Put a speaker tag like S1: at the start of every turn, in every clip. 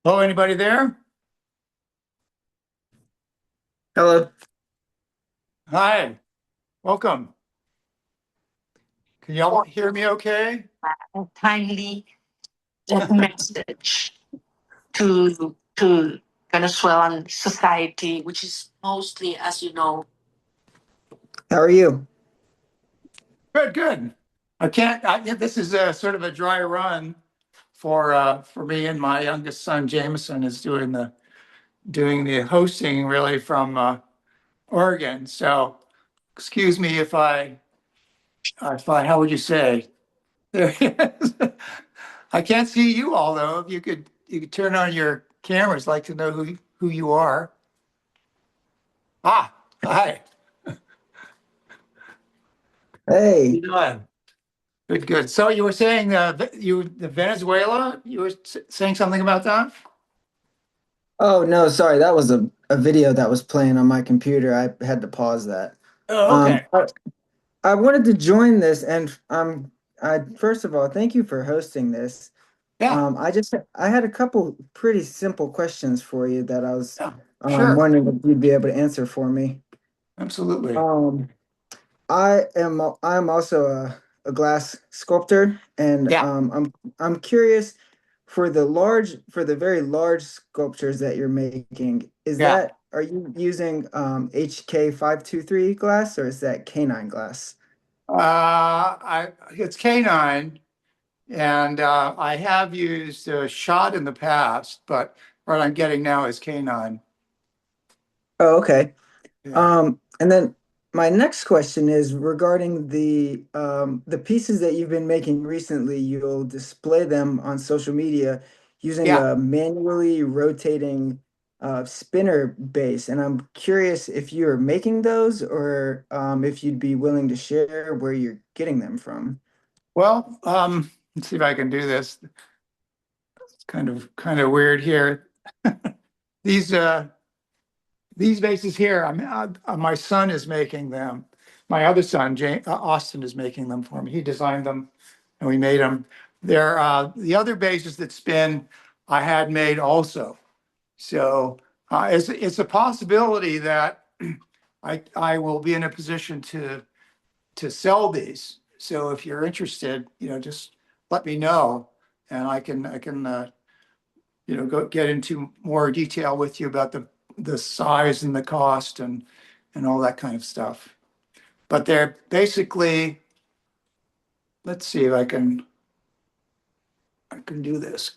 S1: Hello, anybody there?
S2: Hello.
S1: Hi, welcome. Can y'all hear me okay?
S3: Kindly that message to Venezuelan society, which is mostly, as you know.
S2: How are you?
S1: Good, good. This is a sort of a dry run for me, and my youngest son Jameson is doing the hosting really from Oregon. So excuse me if I how would you say? There he is. I can't see you all though. If you could turn on your cameras, like to know who you are. Ah, hi. How
S2: Hey.
S1: you doing? Good, good. So you were saying the Venezuela, you were saying something about that?
S2: Oh no, sorry. That was a video that was playing on my computer. I had to pause that.
S1: Oh,
S2: Um,
S1: okay.
S2: I, I wanted to join this, and I first of all, thank you for hosting this.
S1: Yeah,
S2: I had a couple pretty simple questions for you that I was
S1: yeah, sure.
S2: wondering if you'd be able to answer for me.
S1: Absolutely.
S2: Um, I'm also a glass sculptor, and
S1: Yeah.
S2: I'm curious for the very large sculptures that you're making.
S1: Yeah.
S2: Are you using HK 523 glass or is that K9 glass?
S1: It's canine, and I have used shot in the past, but what I'm getting now is canine.
S2: Oh, okay.
S1: Yeah.
S2: And then my next question is regarding the pieces that you've been making recently. You'll display them on social media using
S1: Yeah.
S2: a manually rotating spinner base. And I'm curious if you're making those or if you'd be willing to share where you're getting them from.
S1: Well, let's see if I can do this. It's kind of weird here. These uh these vases here, my son is making them. My other son, Austin, is making them for me. He designed them, and we made them. They're the other bases that spin. I had made also. So it's a possibility that I will be in a position to sell these. So if you're interested, just let me know, and I can go get into more detail with you about the size and the cost and all that kind of stuff. But they're basically, let's see if I can do this.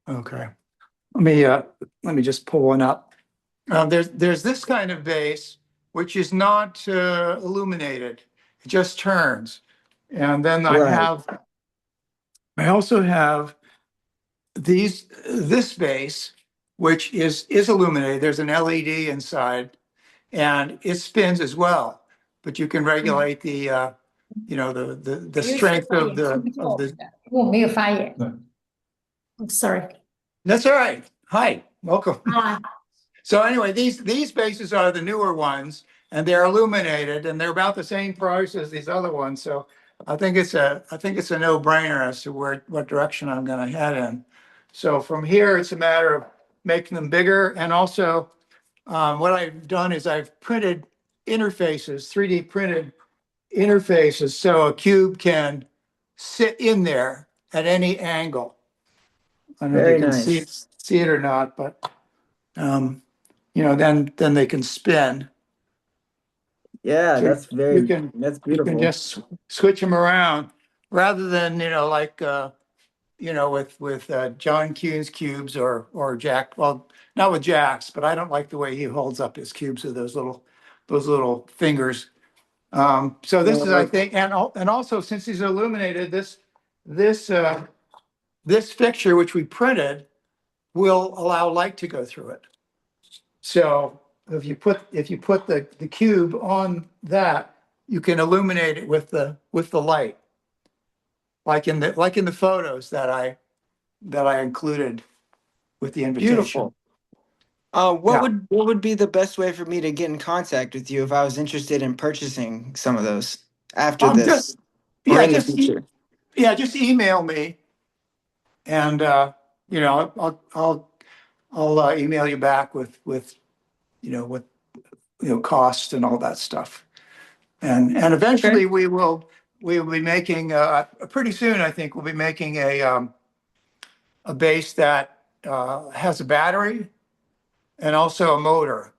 S1: Okay. Let me just pull one up. There's this kind of base which is not illuminated. It just turns. And then
S2: Right.
S1: I also have this base which is illuminated. There's an LED inside and it spins as well. But you can regulate the strength of the.
S3: 因为我没有发言。Sorry.
S1: That's all right. Hi, welcome.
S3: Ah,
S1: So anyway, these bases are the newer ones, and they're illuminated, and they're about the same price as these other ones. So I think it's a no-brainer as to what direction I'm going to head in. So from here, it's a matter of making them bigger, and also what I've done is I've printed interfaces, 3D printed interfaces, so a cube can sit in there at any angle. I don't know if you
S2: Very
S1: can see
S2: nice.
S1: see it or not, but um, then they can spin.
S2: Yeah,
S1: So
S2: that's
S1: you can
S2: beautiful.
S1: just switch them around rather than like with John Kuhn's cubes or Jack. Well, not with Jack's, but I don't like the way he holds up his cubes with those little fingers. So this is, I
S2: No,
S1: think, and also since these are illuminated, this this fixture which we printed will allow light to go through it. So if you put the cube on that, you can illuminate it with the light, like in the photos that I included with the invitation.
S2: beautiful. What
S1: Yeah.
S2: would be the best way for me to get in contact with you if I was interested in purchasing some of those after
S1: Just
S2: this or
S1: yeah,
S2: in the
S1: just
S2: future?
S1: yeah, just email me and, you know, I'll email you back with, with, cost and all that stuff. And
S2: Okay.
S1: eventually we will be making, pretty soon, I think we'll be making a base that, has a battery and also a motor.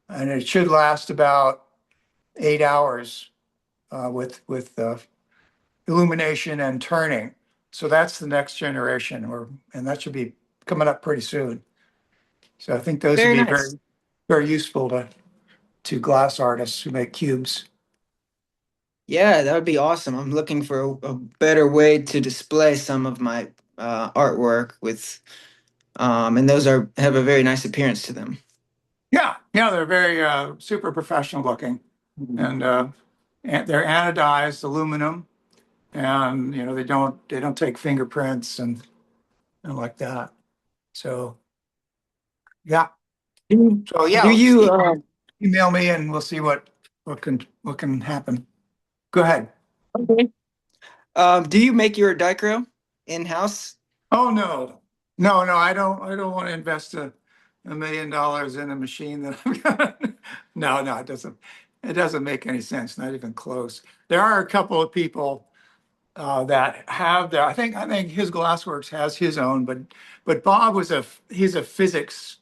S1: And it should last about 8 hours, with illumination and turning. So that's the next generation, and that should be coming up pretty soon. So I think those would
S2: Very
S1: be very,
S2: nice.
S1: very useful to glass artists who make cubes.
S2: Yeah, that would be awesome. I'm looking for a better way to display some of my artwork with, and those are have a very nice appearance to them.
S1: Yeah, yeah, they're very super professional looking, and they're anodized aluminum, and they don't take fingerprints and like that. So yeah, so
S2: Do
S1: yeah,
S2: you
S1: email me and we'll see what can happen. Go ahead.
S2: okay. Do you make your dichro in-house?
S1: Oh no, no, no, I don't want to invest $1 million in a machine that I've got. No, no, it doesn't make any sense, not even close. There are a couple of people that have that. I think his Glassworks has his own, but Bob he's a physics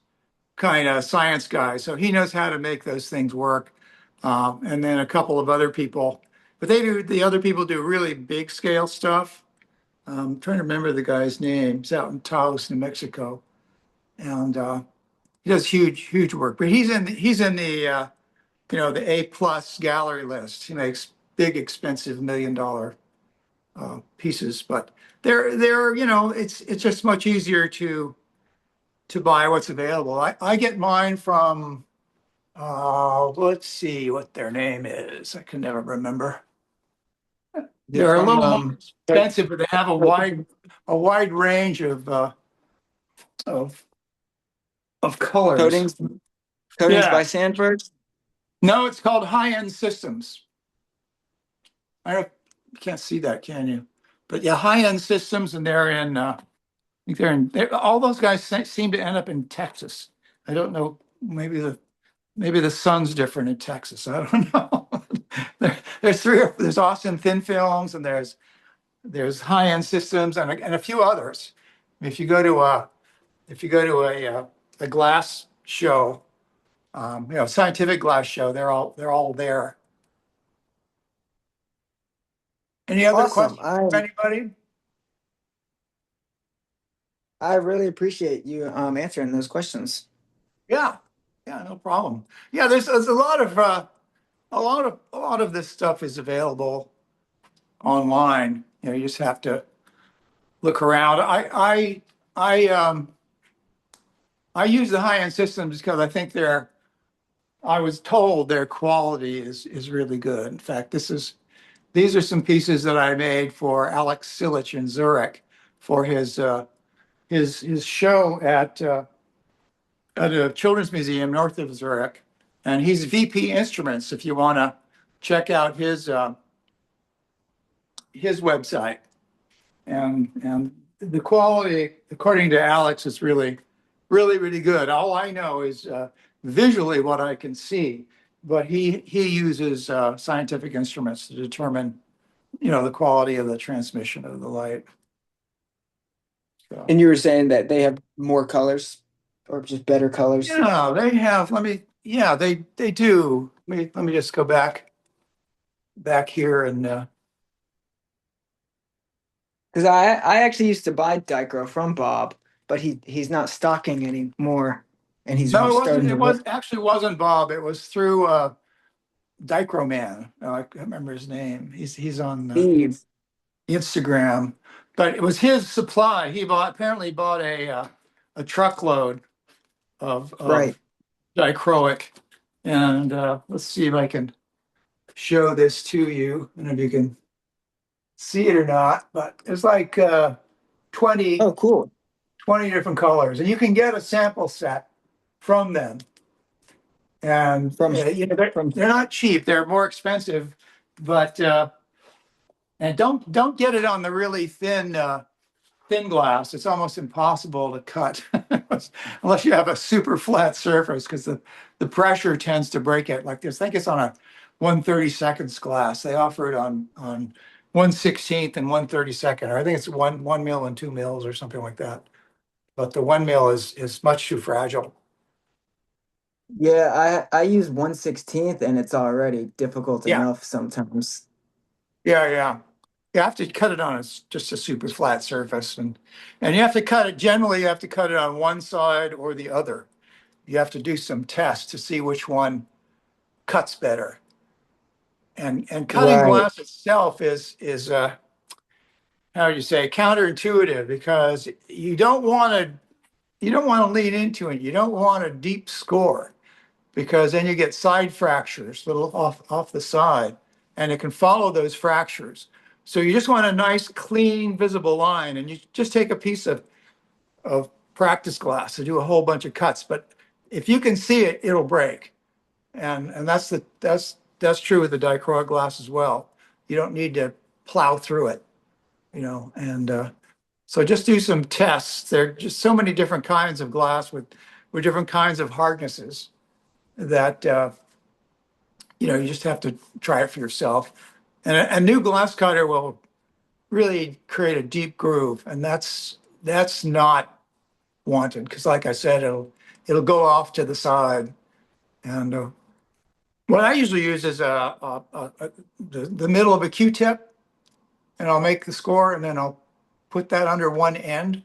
S1: kind of science guy, so he knows how to make those things work. And then a couple of other people, but the other people do really big scale stuff. I'm trying to remember the guy's name. He's out in Taos, New Mexico, and he does huge, huge work. But he's in the A plus gallery list. He makes big, expensive $1 million pieces. But it's just much easier to buy what's available. I get mine from let's see what their name is. I can never remember.
S2: Is it
S1: They're a
S2: from
S1: little more expensive, but they have a wide range of of colors.
S2: coatings coatings
S1: Yeah.
S2: by Sandberg?
S1: No, it's called high-end systems. I don't, you can't see that, can you? But yeah, high-end systems, and they're in. I think all those guys seem to end up in Texas. I don't know. Maybe the sun's different in Texas. I don't know. There's Austin Thin Films, and there's high-end systems, and a few others. If you go to a glass show, scientific glass show, they're all there. Any other
S2: Awesome.
S1: questions from anybody?
S2: I really appreciate you answering those questions.
S1: Yeah, yeah, no problem. Yeah, there's a lot of this stuff is available online. You just have to look around. I use the high-end systems because I think I was told their quality is really good. In fact, these are some pieces that I made for Alex Silich in Zurich for his show at a children's museum north of Zurich, and he's VP Instruments. If you want to check out his website, and the quality, according to Alex, is really, really, really good. All I know is visually what I can see, but he uses scientific instruments to determine, the quality of the transmission of the light. So,
S2: And you were saying that they have more colors or just better colors?
S1: yeah, they have. Yeah, they do. Let me just go back here and
S2: Because I actually used to buy dichro from Bob, but he's not stocking anymore, and he's
S1: no, it wasn't.
S2: starting to
S1: It
S2: work.
S1: was actually wasn't Bob. It was through Dichroman. I can't remember his name. He's on
S2: Steve,
S1: Instagram, but it was his supply. He apparently bought a truckload of
S2: right?
S1: dichroic, and let's see if I can show this to you, and if you can see it or not. But it's like 20
S2: Oh, cool.
S1: 20 different colors, and you can get a sample set from them. And
S2: From
S1: they're
S2: from
S1: they're not cheap; they're more expensive, but And don't get it on the really thin glass. It's almost impossible to cut unless you have a super flat surface because the pressure tends to break it like this. I think it's on a 1/32 glass. They offer it on 1/16 and 1/32, or I think it's one mil and 2 mils or something like that. But the 1 mil is much too fragile.
S2: Yeah, I use 1/16 and it's already difficult
S1: Yeah,
S2: enough sometimes.
S1: yeah. You have to cut it on just a super flat surface, and you have to cut it. Generally, you have to cut it on one side or the other. You have to do some tests to see which one cuts better. And cutting
S2: Right.
S1: glass itself is how do you say, counterintuitive, because you don't want to lean into it. You don't want a deep score because then you get side fractures, little off the side, and it can follow those fractures. So you just want a nice, clean, visible line, and you just take a piece of practice glass to do a whole bunch of cuts. But if you can see it, it'll break. And that's true with the dichroic glass as well. You don't need to plow through it, and so just do some tests. There are just so many different kinds of glass with different kinds of hardnesses that you just have to try it for yourself. And a new glass cutter will really create a deep groove, and that's not wanted because, like I said, it'll go off to the side. And what I usually use is the middle of a Q-tip, and I'll make the score, and then I'll put that under one end,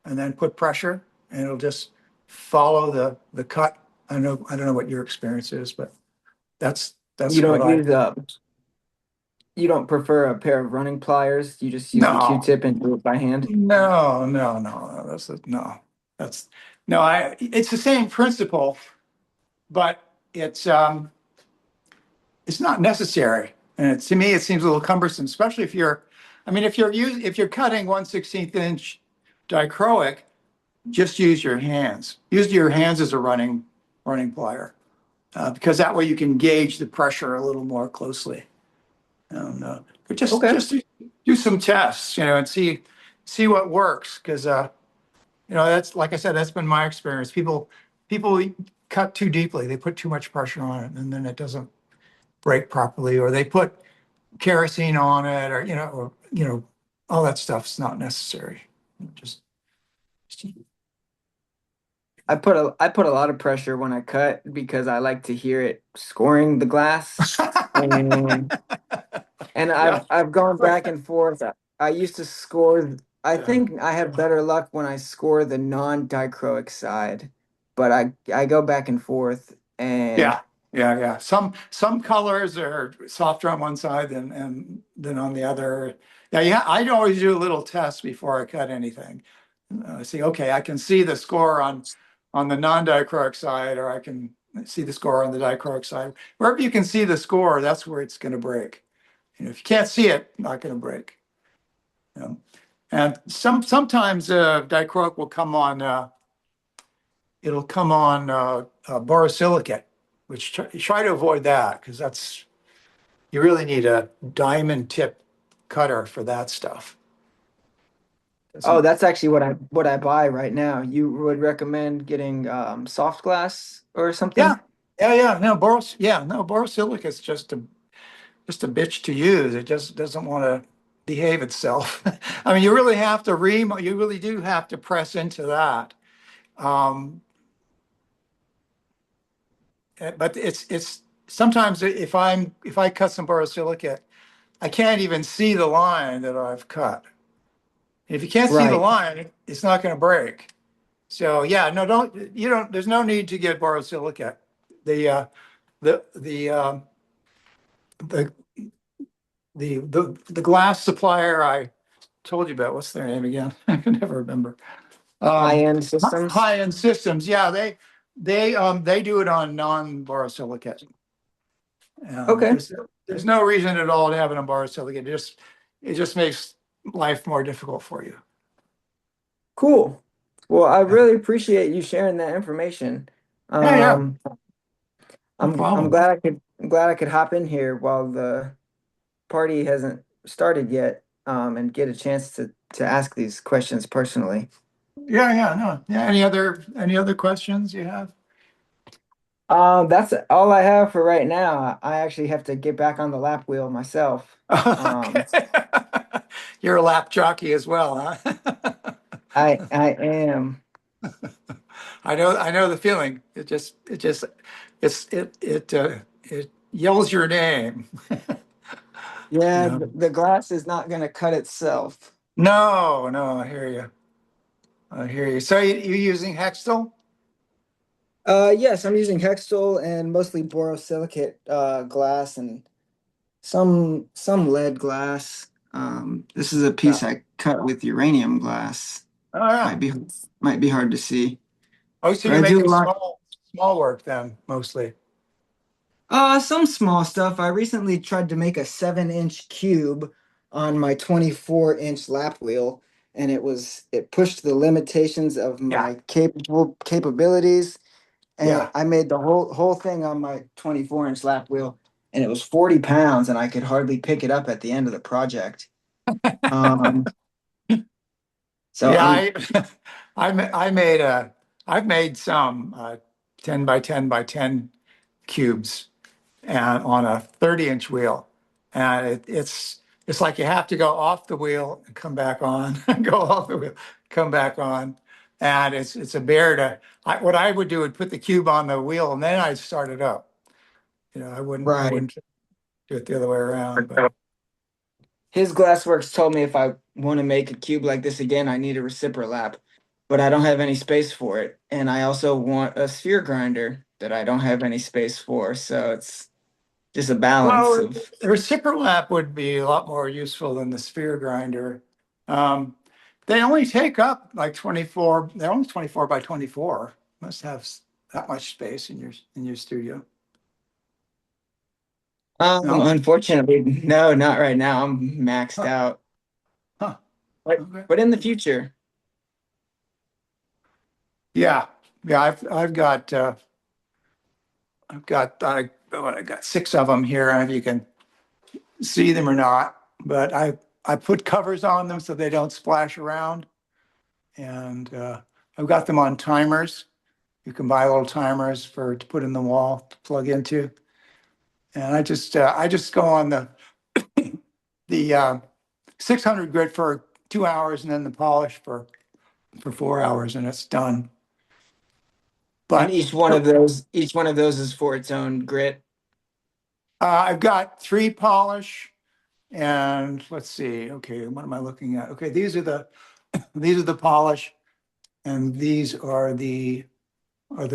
S1: and then put pressure, and it'll just follow the cut. I don't know what your experience is, but that's
S2: You
S1: that's what
S2: don't
S1: I.
S2: use you don't prefer a pair of running pliers. You just use the
S1: No,
S2: Q-tip and do it by hand.
S1: no. No. That's no. It's the same principle, but it's not necessary. And to me, it seems a little cumbersome, especially I mean, if you're cutting 1/16 inch dichroic, just use your hands. Use your hands as a running plier, because that way you can gauge the pressure a little more closely. And, but just
S2: Okay.
S1: just do some tests, and see what works, because that's like I said, that's been my experience. People cut too deeply. They put too much pressure on it, and then it doesn't break properly, or they put kerosene on it, or all that stuff's not necessary. Just
S2: I put a lot of pressure when I cut because I like to hear it scoring the glass. And and
S1: yeah,
S2: I've gone back and forth. I used to score, I think I have better luck when I score the non-dichroic side, but I go back and forth and
S1: yeah, yeah. Some colors are softer on one side and than on the other. Yeah. I'd always do a little test before I cut anything. See, okay, I can see the score on the non-dichroic side, or I can see the score on the dichroic side. Wherever you can see the score, that's where it's going to break. If you can't see it, not going to break. And sometimes dichroic will come on. It'll come on borosilicate, which try to avoid that because you really need a diamond tip cutter for that stuff.
S2: oh,
S1: Doesn't
S2: that's actually what I buy right now. You would recommend getting soft glass or
S1: Yeah,
S2: something?
S1: yeah. No, borosilicate is just a bitch to use. It just doesn't want to behave itself. I mean, you really do have to press into that. Um, but it's sometimes if I cut some borosilicate, I can't even see the line that I've cut. If you can't see the
S2: Right.
S1: line, it's not going to break. So yeah, no, don't. There's no need to get borosilicate. The uh, the the um, the the glass supplier I told you about, what's their name again? I can never remember. Um,
S2: High-end systems.
S1: High-end systems. Yeah, they do it on non-borosilicate.
S2: Okay,
S1: There's no reason at all to have it on borosilicate. It just makes life more difficult for you.
S2: cool. Well, I
S1: Yeah,
S2: really appreciate you sharing that information.
S1: yeah,
S2: Um,
S1: no
S2: I'm
S1: problem.
S2: glad I could hop in here while the party hasn't started yet, and get a chance to ask these questions personally.
S1: Yeah, yeah, no. Yeah, any other questions you have?
S2: That's all I have for right now. I actually have to get back on the lap wheel myself.
S1: Okay. You're a lap jockey as well, huh?
S2: I am.
S1: I know the feeling. It yells your name. You
S2: Yeah,
S1: know.
S2: the glass is not gonna cut itself.
S1: No, no, I hear you. I hear you. So you using Hextol?
S2: Yes, I'm using Hextol and mostly borosilicate glass and some lead glass. This is a
S1: Yeah.
S2: piece I cut with uranium glass.
S1: Oh yeah.
S2: Might be might be hard to see,
S1: Oh, so
S2: but
S1: you're
S2: I do a
S1: making
S2: lot.
S1: small work then, mostly.
S2: Some small stuff. I recently tried to make a 7-inch cube on my 24-inch lap wheel, and it pushed the limitations of
S1: Yeah.
S2: my capabilities. And
S1: Yeah.
S2: I made the whole thing on my 24-inch lap wheel, and it was 40 pounds, and I could hardly pick it up at the end of the project. Um, so
S1: Yeah,
S2: I'm
S1: I made I've made some 10 by 10 by 10 cubes and on a 30-inch wheel. And it's like you have to go off the wheel and come back on, go off the wheel, come back on. And it's a bear what I would do would put the cube on the wheel and then I'd start it up. You know, I
S2: right.
S1: wouldn't do it the other way around, but
S2: His Glassworks told me if I want to make a cube like this again, I need a recipro lap, but I don't have any space for it. And I also want a sphere grinder that I don't have any space for. So it's just a balance
S1: well,
S2: of.
S1: the reciprocal lap would be a lot more useful than the sphere grinder. Um, they only take up like 24, they're only 24 by 24. Must have that much space in your studio. No?
S2: Unfortunately, no, not right now. I'm maxed
S1: Huh.
S2: out.
S1: Huh.
S2: But
S1: Okay.
S2: but in the future,
S1: Yeah. Yeah, I got six of them here. I don't know if you can see them or not, but I put covers on them so they don't splash around. And I've got them on timers. You can buy little timers to put in the wall to plug into. And I just go on the 600 grit for 2 hours and then the polish for 4 hours and it's done.
S2: and
S1: But
S2: each one of those is for its own grit.
S1: I've got three polish and let's see. Okay, what am I looking at? Okay, these are the polish and these are the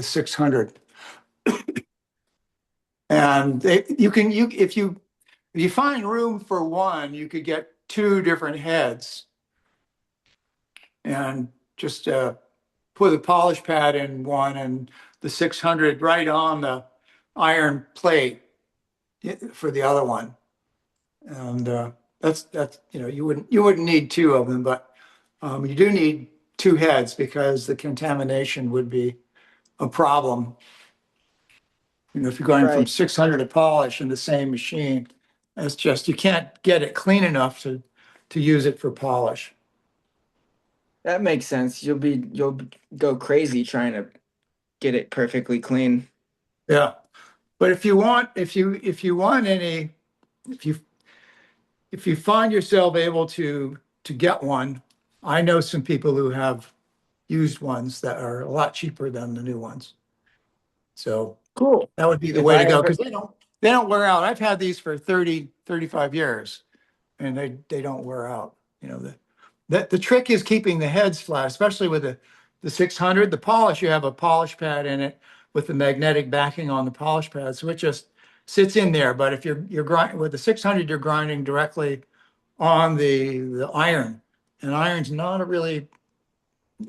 S1: 600. And if you find room for one, you could get two different heads and just put a polish pad in one and the 600 right on the iron plate for the other one. And that's you wouldn't need two of them, but you do need two heads because the contamination would be a problem. You know, if you're going from
S2: Right.
S1: 600 to polish in the same machine, that's just you can't get it clean enough to use it for polish.
S2: That makes sense. You'll go crazy trying to get it perfectly clean.
S1: Yeah. But if you want any if you if you find yourself able to get one, I know some people who have used ones that are a lot cheaper than the new ones. So
S2: Cool.
S1: that would be the
S2: If
S1: way to
S2: I
S1: go
S2: ever
S1: because they don't wear out. I've had these for 30, 35 years and they don't wear out. You know, the trick is keeping the heads flat, especially with the 600. The polish, you have a polish pad in it with the magnetic backing on the polish pad, so it just sits in there. But if you're grinding with the 600, you're grinding directly on the iron, and iron's not a really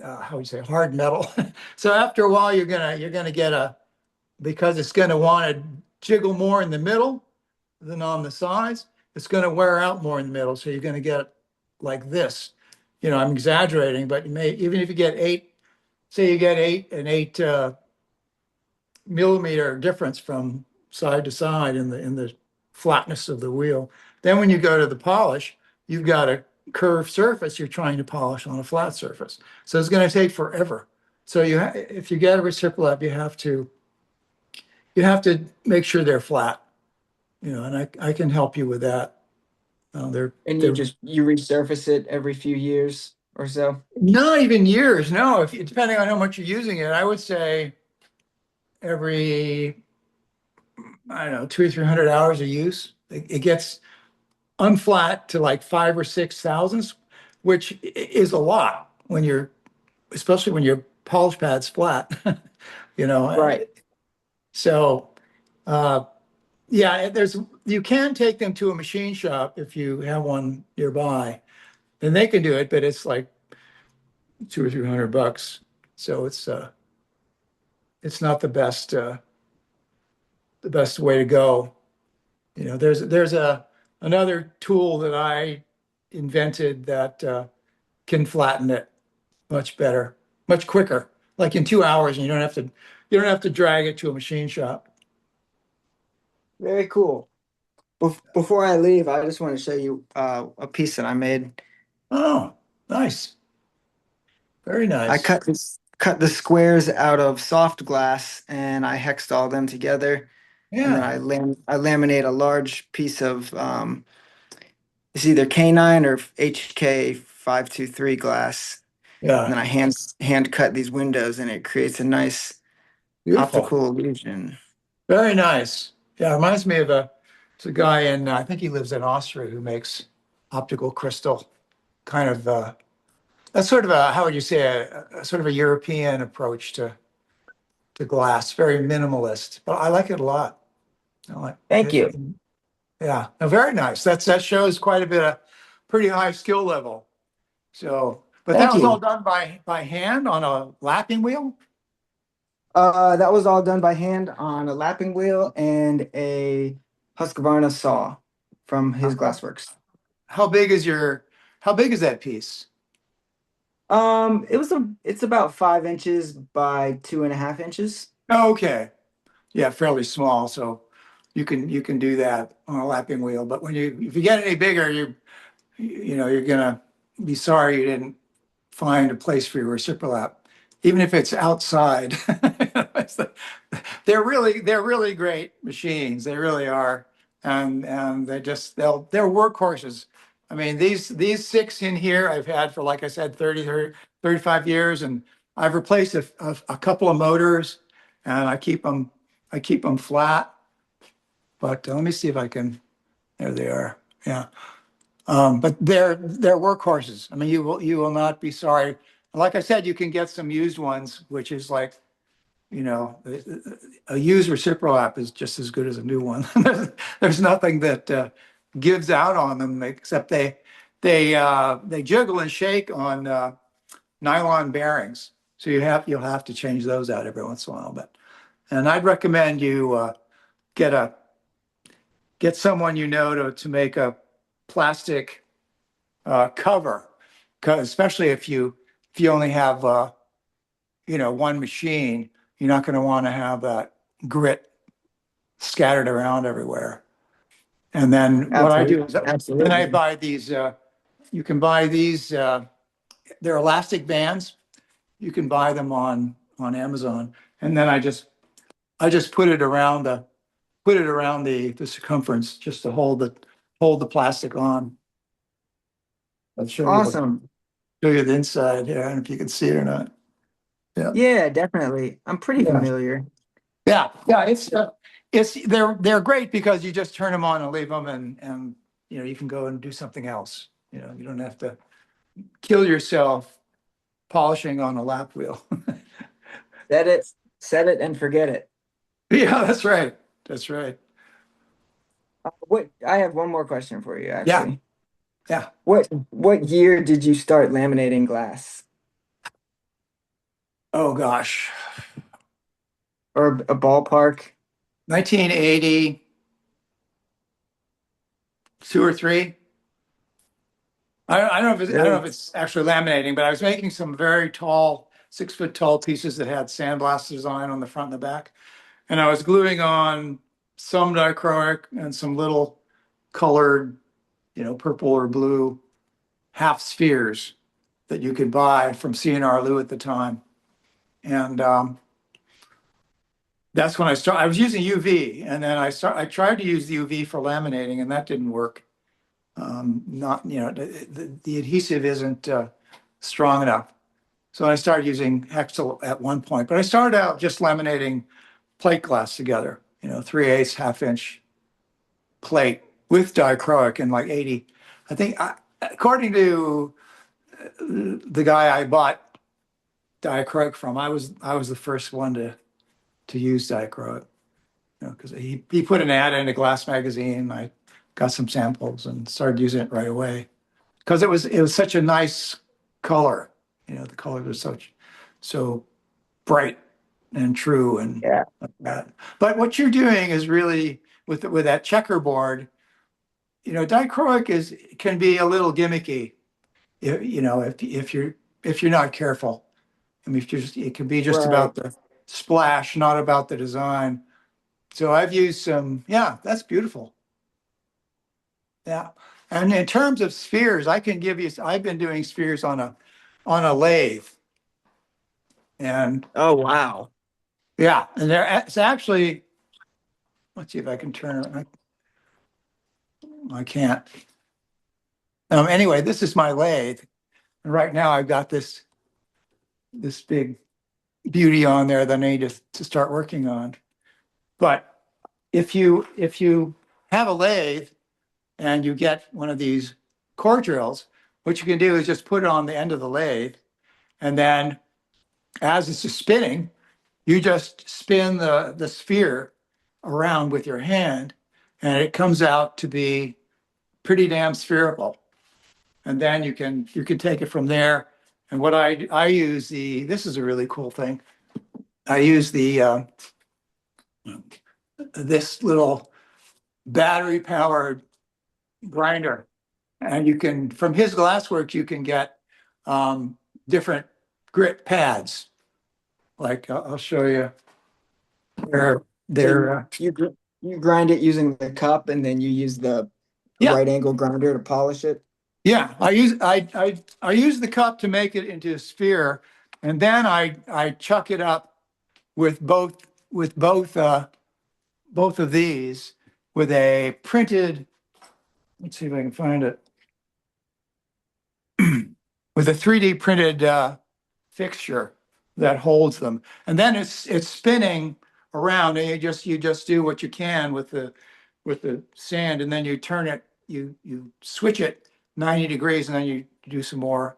S1: how would you say hard metal. So after a while, you're gonna get a because it's gonna want to jiggle more in the middle than on the sides. It's going to wear out more in the middle. So you're going to get like this. You know, I'm exaggerating, but you may, even if you get say you get an 8 millimeter difference from side to side in the flatness of the wheel, Then when you go to the polish, you've got a curved surface you're trying to polish on a flat surface. So it's going to take forever. So if you get a reciprolap, you have to make sure they're flat, and I can help you with that.
S2: And
S1: They're
S2: you resurface it every few years or so?
S1: not even years. No, depending on how much you're using it, I would say every, I don't know, 200 or 300 hours of use, it gets unflat to like 5 or 6 thousandths, which is a lot especially when your polish pad's flat, you know.
S2: Right.
S1: So, uh, yeah, you can take them to a machine shop if you have one nearby, and they can do it, but it's like 200 or 300 bucks. So it's not the best way to go. There's another tool that I invented that can flatten it much better, much quicker, like in 2 hours, and you don't have to drag it to a machine shop.
S2: Very cool. Before I leave, I just want to show you a piece that I made.
S1: Oh, nice. Very
S2: I
S1: nice.
S2: cut the squares out of soft glass and I hexed all them together. And then
S1: Yeah,
S2: I laminate a large piece of it's either K9 or HK 523 glass. And
S1: yeah.
S2: then I hand cut these windows and it creates a nice
S1: Beautiful.
S2: optical illusion.
S1: Very nice. Yeah, it reminds me of it's a guy I think he lives in Austria who makes optical crystal kind of, that's sort of how would you say, a sort of a European approach to glass, very minimalist, but I like it a lot. I like
S2: Thank
S1: it.
S2: you.
S1: Yeah, no, very nice. That shows quite a bit of pretty high skill level. So, but that
S2: Thank
S1: was all
S2: you.
S1: done by hand on a lapping wheel?
S2: That was all done by hand on a lapping wheel and a Husqvarna saw from his glassworks.
S1: How big is how big is that piece?
S2: It's about 5 inches by 2.5 inches.
S1: Oh, okay. Yeah, fairly small, so you can do that on a lapping wheel. But if you get any bigger, you're gonna be sorry you didn't find a place for your reciprolap, even if it's outside. They're really great machines. They really are, and they're workhorses. I mean, these six in here I've had for, like I said, 35 years, and I've replaced a couple of motors, and I keep them flat. But let me see if I can. There they are. Yeah. But they're workhorses. I mean, you will not be sorry. Like I said, you can get some used ones, which is like, a used reciprolap is just as good as a new one. There's nothing that gives out on them except they jiggle and shake on nylon bearings. So you'll have to change those out every once in a while. And I'd recommend you get a get someone to make a plastic cover, especially if you only have one machine, you're not going to want to have that grit scattered around everywhere. And then what I do
S2: Absolutely.
S1: is then I
S2: Absolutely.
S1: buy these. You can buy these. They're elastic bands. You can buy them on Amazon, and then I just put it around the circumference just to hold the plastic on. I'll
S2: Awesome.
S1: show you the inside here, and if you can see it or not. Yeah.
S2: Yeah, definitely. I'm pretty
S1: Yeah.
S2: familiar.
S1: Yeah. Yeah. They're great because you just turn them on and leave them, and you can go and do something else. You don't have to kill yourself polishing on a lap wheel.
S2: Set it, set it, and forget it.
S1: Yeah, that's right. That's right.
S2: What I have one more question for you,
S1: Yeah.
S2: actually.
S1: Yeah.
S2: What year did you start laminating glass?
S1: Oh gosh.
S2: Or a ballpark?
S1: 1982 or three. I don't know if it's actually laminating, but I was making some very tall, 6 foot tall pieces that had sandblast design on the front and the back. And I was gluing on some dichroic and some little colored purple or blue half spheres that you could buy from C&R Lou at the time. And that's when I started. I was using UV, and then I tried to use the UV for laminating, and that didn't work. Not, the adhesive isn't strong enough. So I started using Hexel at one point, but I started out just laminating plate glass together, 3/8 half-inch plate with dichroic and like 80. I think, according to the guy I bought dichroic from, I was the first one to use dichroic, because he put an ad in a glass magazine. I got some samples and started using it right away because it was such a nice color. The colors are so bright and true and
S2: Yeah.
S1: like that. But what you're doing is really with that checkerboard. Dichroic can be a little gimmicky. If you're not careful. I mean, it can be just
S2: Right.
S1: about the splash, not about the design. So I've used some. Yeah, that's beautiful. Yeah, and in terms of spheres, I can give you. I've been doing spheres on a lathe, and
S2: Oh, wow.
S1: yeah, and it's actually. Let's see if I can turn it. I can't. Anyway, this is my lathe, and right now I've got this big beauty on there that I need to start working on. But if you have a lathe and you get one of these core drills, what you can do is just put it on the end of the lathe, and then as it's just spinning, you just spin the sphere around with your hand, and it comes out to be pretty damn spherical. And then you can take it from there. And what I use this is a really cool thing. I use this little battery powered grinder, and you can, from his glassworks, you can get different grit pads. Like I'll show you. They're
S2: So
S1: they're
S2: you grind it using the cup, and then you use the
S1: yeah,
S2: right angle grinder to polish it.
S1: yeah. I use the cup to make it into a sphere, and then I chuck it up with both of these with a printed. Let's see if I can find it. With a 3D printed fixture that holds them, and then it's spinning around, and you just do what you can with the sand, and then you turn it, you switch it 90 degrees, and then you do some more,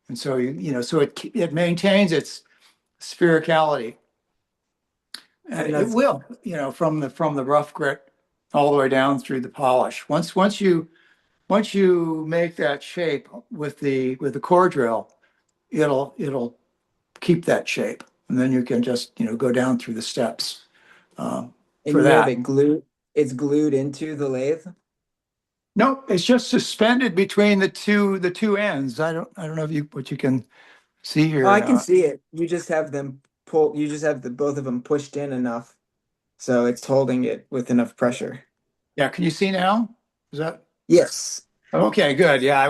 S1: and so so it maintains its sphericality. And
S2: And
S1: it
S2: that's
S1: will, from the rough grit all the way down through the polish. Once you make that shape with the core drill, it'll keep that shape, and then you can just go down through the steps
S2: and
S1: for
S2: you have
S1: that.
S2: it glued. It's glued into the lathe.
S1: No, it's just suspended between the two ends. I don't know what you can see
S2: Oh,
S1: here or
S2: I can
S1: not.
S2: see it. You just have them pull. You just have the both of them pushed in enough, so it's holding it with enough pressure.
S1: Yeah, can you see now? Is that
S2: Yes.
S1: okay? Good. Yeah,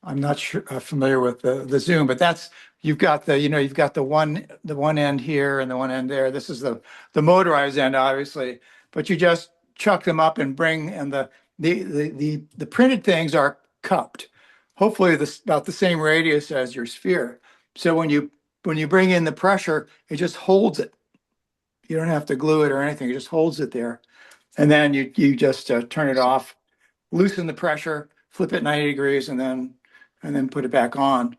S1: I'm not sure familiar with the zoom, but you've got the one end here and the one end there. This is the motorized end, obviously, but you just chuck them up and the printed things are cupped, hopefully this about the same radius as your sphere. So when you bring in the pressure, it just holds it. You don't have to glue it or anything. It just holds it there, and then you just turn it off, loosen the pressure, flip it 90 degrees, and then put it back on.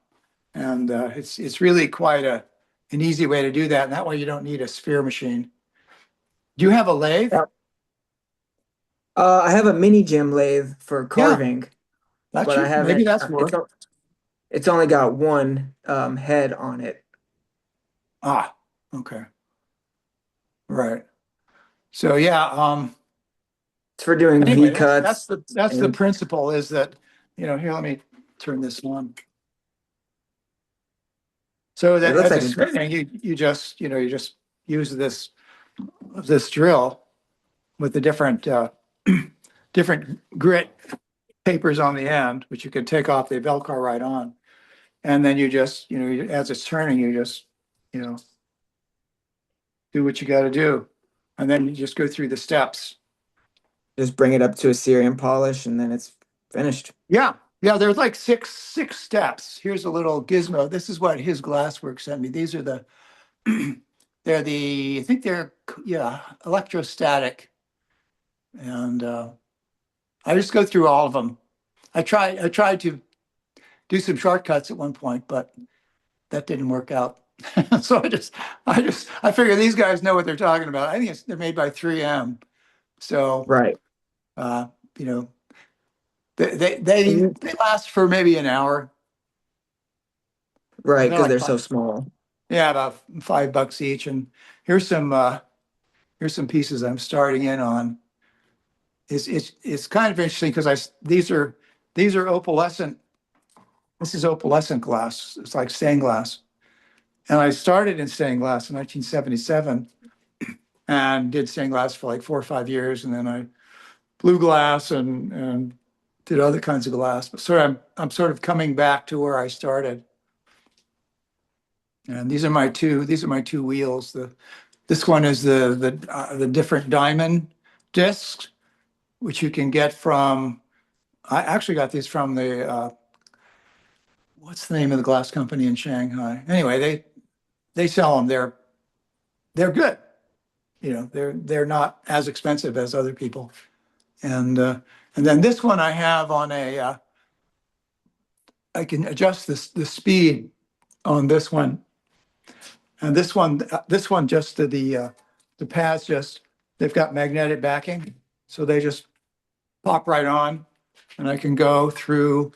S1: And it's really quite an easy way to do that. And that way you don't need a sphere machine. Do you have a lathe?
S2: Yep. I have a mini gem lathe for
S1: Yeah,
S2: carving,
S1: that
S2: but I
S1: should maybe
S2: haven't.
S1: that's work.
S2: It's only got one head on it.
S1: Ah, okay, right. So yeah.
S2: It's for doing V
S1: Anyway, that's
S2: cuts,
S1: the
S2: and
S1: principle is that here. Let me turn this on. So
S2: it
S1: that
S2: looks
S1: as
S2: like
S1: it's
S2: a
S1: spinning, you just use this drill with the different different grit papers on the end, which you can take off, they Velcro right on. And then you just, as it's turning, you just, do what you got to do. And then you just go through the steps.
S2: Just bring it up to a Syrian polish and then it's finished.
S1: Yeah. Yeah. There's like six steps. Here's a little gizmo. This is what his glasswork sent me. These are I think they're, yeah, electrostatic. And I just go through all of them. I tried to do some shortcuts at one point, but that didn't work out. So I figure these guys know what they're talking about. I think they're made by 3M. So,
S2: Right.
S1: uh, you know, they last for maybe an hour.
S2: Right,
S1: They're
S2: because
S1: like
S2: they're so small.
S1: yeah, about $5 each. And here's some pieces I'm starting in on. It's kind of interesting because these are opalescent. This is opalescent glass. It's like stained glass. And I started in stained glass in 1977 and did stained glass for like 4 or 5 years. And then I blew glass and did other kinds of glass. But I'm sort of coming back to where I started. And these are my two wheels. This one is the different diamond discs, which you can get from. I actually got these from the what's the name of the glass company in Shanghai? Anyway, they sell them. They're good. They're not as expensive as other people. And then this one I have on I can adjust the speed on this one. And this one just the pads they've got magnetic backing, so they just pop right on, and I can go through.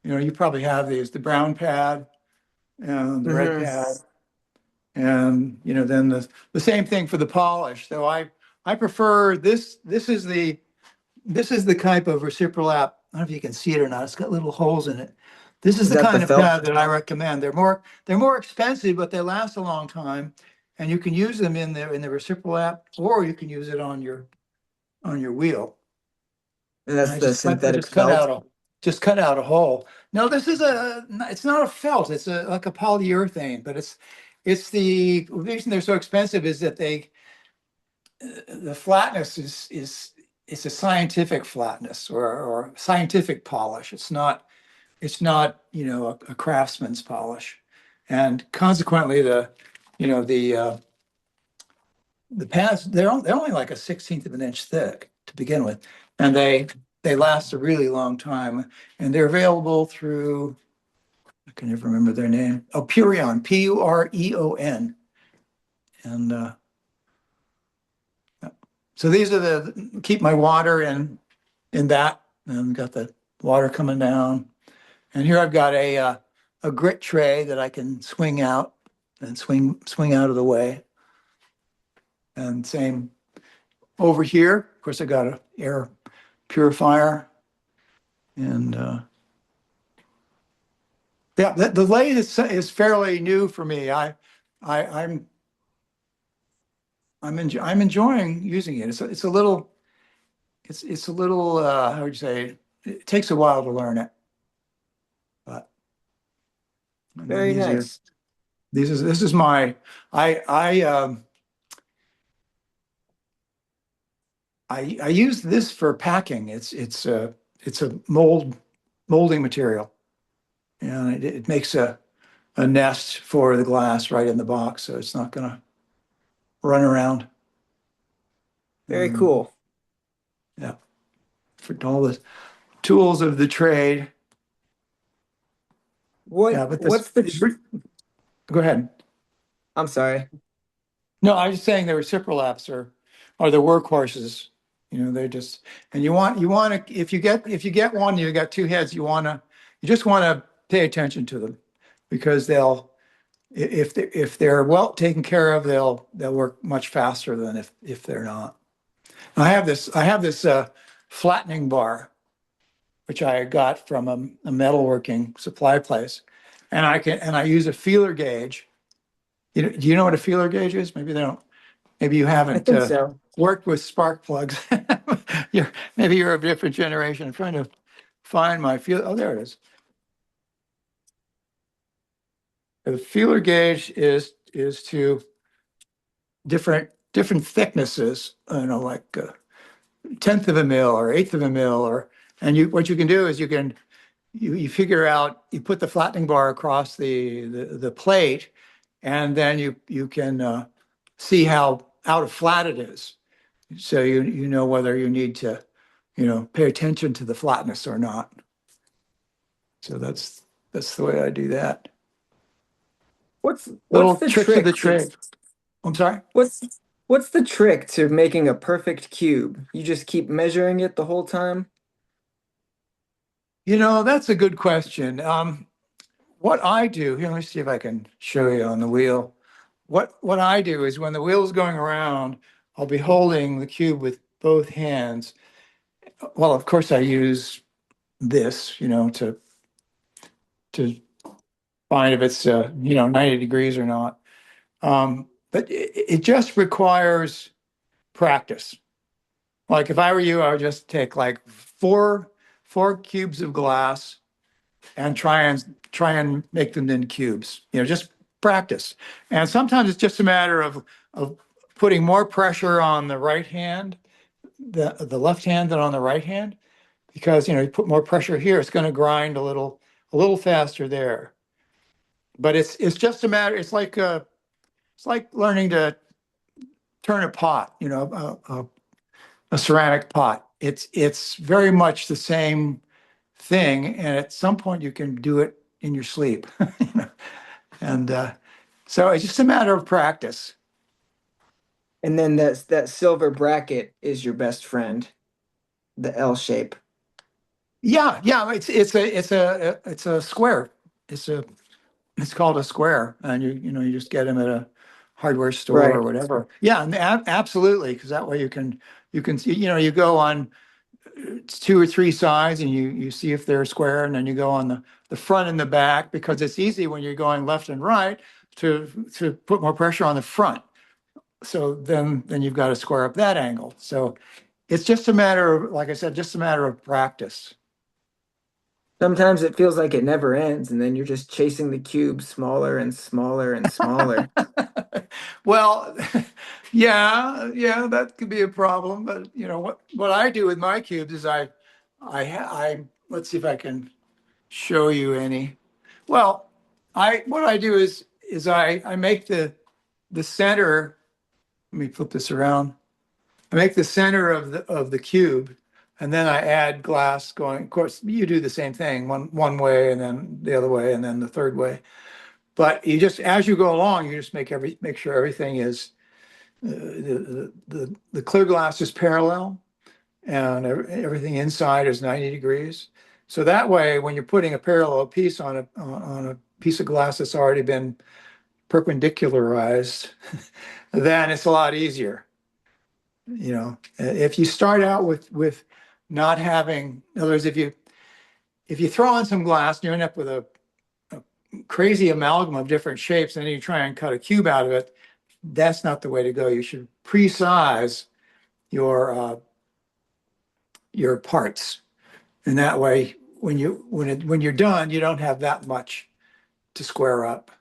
S1: You probably have these, the brown pad and the red pad, and then the same thing for the polish. Though I prefer this. This is the type of reciprolap. I don't know if you can see it or not. It's got little holes in it. This is
S2: Is
S1: the
S2: that the
S1: kind of
S2: felt?
S1: pad that I recommend. They're more expensive, but they last a long time, and you can use them in the reciprolap, or you can use it on your wheel.
S2: And that's
S1: I
S2: the
S1: just cut, I
S2: synthetic
S1: just cut
S2: felt.
S1: out a just cut out a hole. No, this is it's not a felt. It's like a polyurethane, but it's the reason they're so expensive is that the flatness is it's a scientific flatness or scientific polish. It's not a craftsman's polish, and consequently the pads they're only like a 16th of an inch thick to begin with, and they last a really long time, and they're available through, I can never remember their name. Oh, Pureon, Pureon. And so these are keep my water in that, and got the water coming down. And here I've got a grit tray that I can swing out and swing out of the way. And same over here. Of course, I got an air purifier. And yeah, the lathe is fairly new for me. I'm enjoying using it. It's a little how would you say, it takes a while to learn it. But and then
S2: Very nice.
S1: this is my I use this for packing. It's a molding material, and it makes a nest for the glass right in the box, so it's not gonna run around.
S2: Very cool.
S1: Yeah, for all the tools of the trade. Yeah, but
S2: What's the
S1: go ahead.
S2: I'm sorry.
S1: No, I was just saying the reciprolaps are the workhorses. They're just, and you want to, if you get one, you got two heads. You just want to pay attention to them, because if they're well taken care of, they'll work much faster than if they're not. I have this flattening bar, which I got from a metalworking supply place, and I use a feeler gauge. Do you know what a feeler gauge is? Maybe they don't. Maybe you
S2: I
S1: haven't
S2: think so.
S1: worked with spark plugs. Maybe you're of a different generation. I'm trying to find my feel. Oh, there it is. The feeler gauge is to different thicknesses, like a tenth of a mil or eighth of a mil, and what you can do is you figure out, you put the flattening bar across the plate, and then you can see how out of flat it is. So you know whether you need to, pay attention to the flatness or not. So that's the way I do that.
S2: What's
S1: Little
S2: the
S1: tricks of
S2: trick
S1: the
S2: to
S1: trade. I'm sorry?
S2: what's the trick to making a perfect cube? You just keep measuring it the whole time?
S1: That's a good question. What I do here, let me see if I can show you on the wheel. What I do is when the wheel's going around, I'll be holding the cube with both hands. Well, of course, I use this, to find if it's 90 degrees or not. But it just requires practice. Like if I were you, I would just take like four cubes of glass and try and make them in cubes. Just practice. And sometimes it's just a matter of putting more pressure on the right hand, the left hand than on the right hand, because you put more pressure here, it's going to grind a little faster there. But it's just a matter. It's like learning to turn a pot. A ceramic pot. It's very much the same thing, and at some point you can do it in your sleep. And so it's just a matter of practice.
S2: And then that silver bracket is your best friend, the L shape.
S1: Yeah. It's a square. It's called a square, and you just get them at a hardware store
S2: Right.
S1: or whatever. Yeah, and absolutely, because that way you can see. You go on two or three sides, and you see if they're square, and then you go on the front and the back, because it's easy when you're going left and right to put more pressure on the front. So then you've got to square up that angle. So it's just a matter of, like I said, just a matter of practice.
S2: Sometimes it feels like it never ends, and then you're just chasing the cube smaller and smaller and smaller.
S1: Well, yeah, that could be a problem. But what I do with my cubes is I let's see if I can show you any. Well, what I do is I make the center. Let me flip this around. I make the center of the cube, and then I add glass going. Of course, you do the same thing, one way, and then the other way, and then the third way. But as you go along, you just make sure everything is the clear glass is parallel, and everything inside is 90 degrees. So that way, when you're putting a parallel piece on a piece of glass that's already been perpendicularized, then it's a lot easier. If you start out with not having, in other words, if you throw on some glass and you end up with a crazy amalgam of different shapes, and then you try and cut a cube out of it, that's not the way to go. You should pre-size your parts, and that way, when you're done, you don't have that much to square up.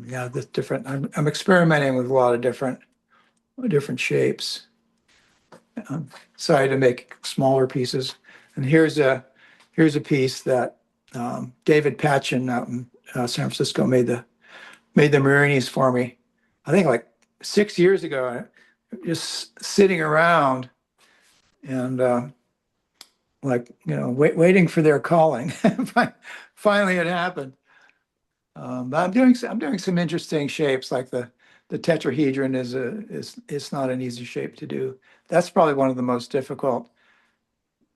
S1: Yeah, the different. I'm experimenting with a lot of different shapes. Decided to make smaller pieces, and here's a piece that David Patchen out in San Francisco made the Marinis for me. I think like 6 years ago, just sitting around and waiting for their calling. Finally, it happened. But I'm doing some interesting shapes, like the tetrahedron is not an easy shape to do. That's probably one of the most difficult,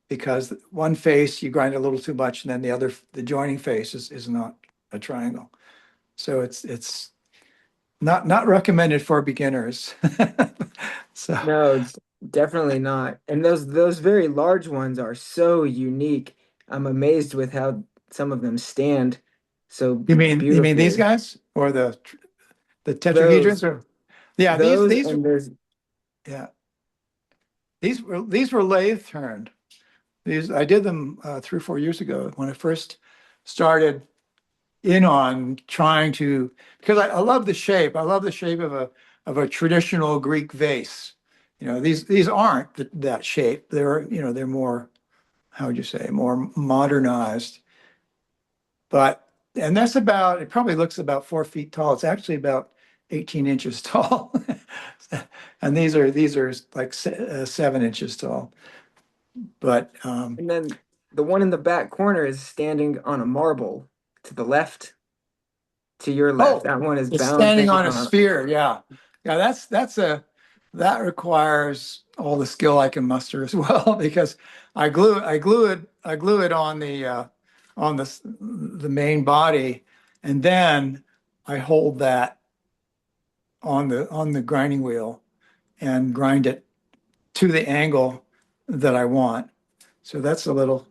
S1: because one face you grind a little too much, and then the joining face is not a triangle. So it's not recommended for beginners. So
S2: No, it's definitely not. And those very large ones are so unique. I'm amazed with how some of them stand so
S1: you mean these
S2: beautifully.
S1: guys, or the tetrahedrons,
S2: Those
S1: or yeah, these
S2: those
S1: these
S2: and there's
S1: yeah, these were lathe turned. These I did them 3 or 4 years ago when I first started in on trying to, because I love the shape. I love the shape of a traditional Greek vase. These aren't that shape. They're more, how would you say, more modernized. But and that's about, it probably looks about 4 feet tall. It's actually about 18 inches tall. And these are like 7 inches tall. But
S2: And then the one in the back corner is standing on a marble to the left, to your left.
S1: oh,
S2: That one is
S1: it's standing
S2: balancing
S1: on a
S2: on.
S1: sphere. Yeah. Yeah, that requires all the skill I can muster as well because I glue it on the main body, and then I hold that on the grinding wheel and grind it to the angle that I want. So that's a little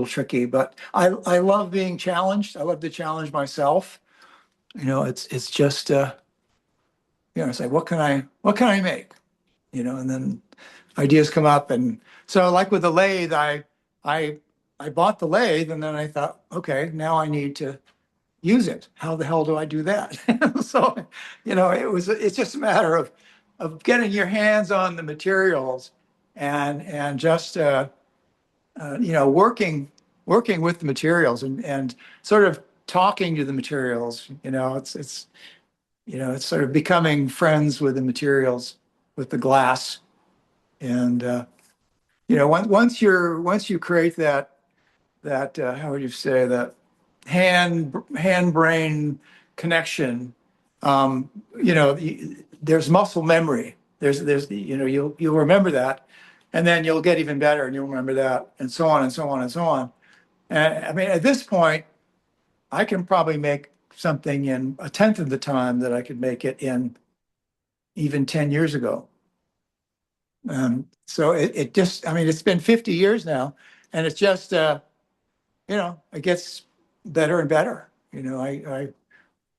S1: tricky, but I love being challenged. I love to challenge myself. It's just it's like what can I make? And then ideas come up, and so like with the lathe, I I bought the lathe, and then I thought, okay, now I need to use it. How the hell do I do that? So, it's just a matter of getting your hands on the materials and just working with the materials and sort of talking to the materials. It's sort of becoming friends with the materials, with the glass. And once you create that how would you say, that hand brain connection, um, there's muscle memory. There's you'll remember that, and then you'll get even better, and you'll remember that, and so on and so on and so on. And I mean, at this point, I can probably make something in a tenth of the time that I could make it in even 10 years ago. So it just, I mean, it's been 50 years now, and it's just, it gets better and better.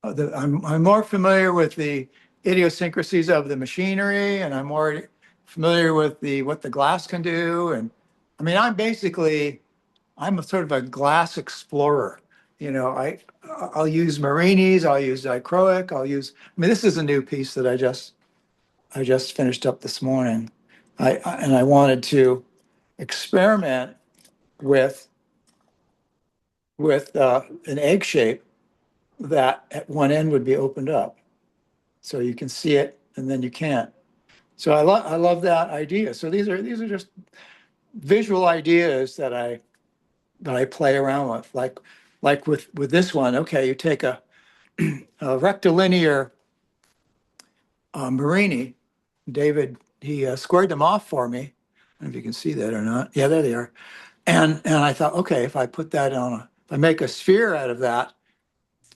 S1: I'm more familiar with the idiosyncrasies of the machinery, and I'm more familiar with what the glass can do. And I mean, I'm a sort of a glass explorer. I'll use Marinis, I'll use dichroic, I mean, this is a new piece that I just finished up this morning. And I wanted to experiment with an egg shape that at one end would be opened up, so you can see it and then you can't. So I love that idea. So these are just visual ideas that I play around with, like with this one. Okay, you take a rectilinear Marini. David, he squared them off for me. I don't know if you can see that or not. Yeah, there they are. And I thought, okay, if I put that if I make a sphere out of that,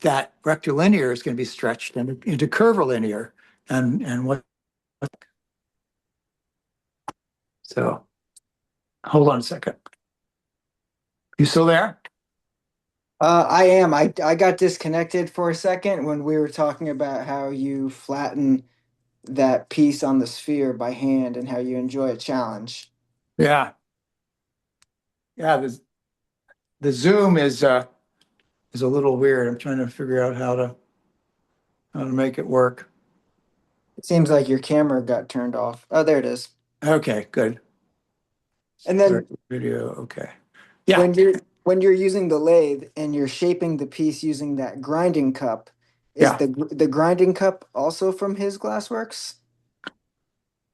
S1: that rectilinear is going to be stretched into curvilinear. And what, so hold on a second. You still there?
S2: I am. I got disconnected for a second when we were talking about how you flatten that piece on the sphere by hand and how you enjoy a challenge.
S1: Yeah. Yeah. The Zoom is a little weird. I'm trying to figure out how to make it work.
S2: It seems like your camera got turned off. Oh, there it is.
S1: Okay, good.
S2: And
S1: Start
S2: then
S1: video. Okay. Yeah.
S2: when you're using the lathe and you're shaping the piece using that grinding cup, is
S1: Yeah.
S2: the grinding cup also from his glassworks?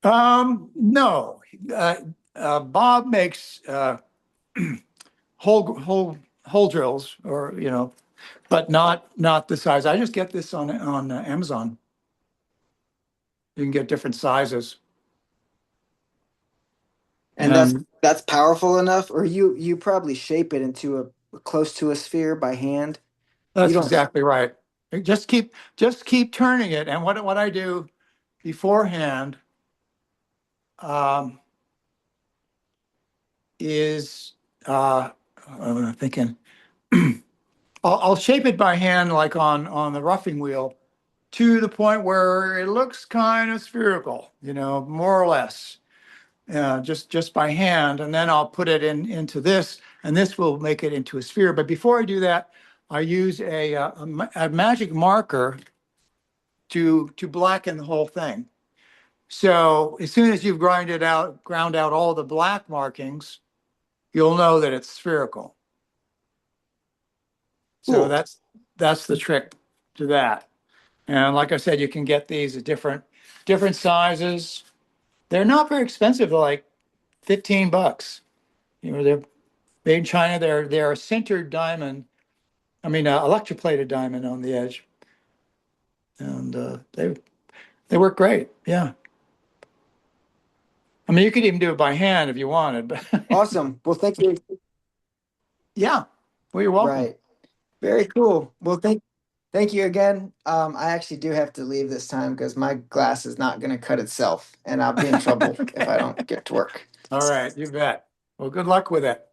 S1: No. Bob makes hole drills, or but not the size. I just get this on Amazon. You can get different sizes,
S2: And that's
S1: and
S2: that's powerful enough, or you probably shape it into a close to a sphere by hand. You
S1: that's
S2: don't.
S1: exactly right. Just keep turning it. And what I do beforehand um, is I'm thinking I'll shape it by hand, like on the roughing wheel, to the point where it looks kind of spherical, more or less. just by hand, and then I'll put it into this, and this will make it into a sphere. But before I do that, I use a magic marker to blacken the whole thing. So as soon as you've ground out all the black markings, you'll know that it's spherical. So
S2: Cool.
S1: that's the trick to that. And like I said, you can get these at different sizes. They're not very expensive, they're like $15. They're made in China. They're a sintered diamond. I mean, electroplated diamond on the edge, and they work great. Yeah. I mean, you could even do it by hand if you wanted, but
S2: Awesome. Well, thank you.
S1: yeah. Well, you're welcome.
S2: Right. Very cool. Well, thank you again. I actually do have to leave this time because my glass is not going to cut itself, and I'll be in trouble if I don't get to work.
S1: All right, you bet. Well, good luck with it.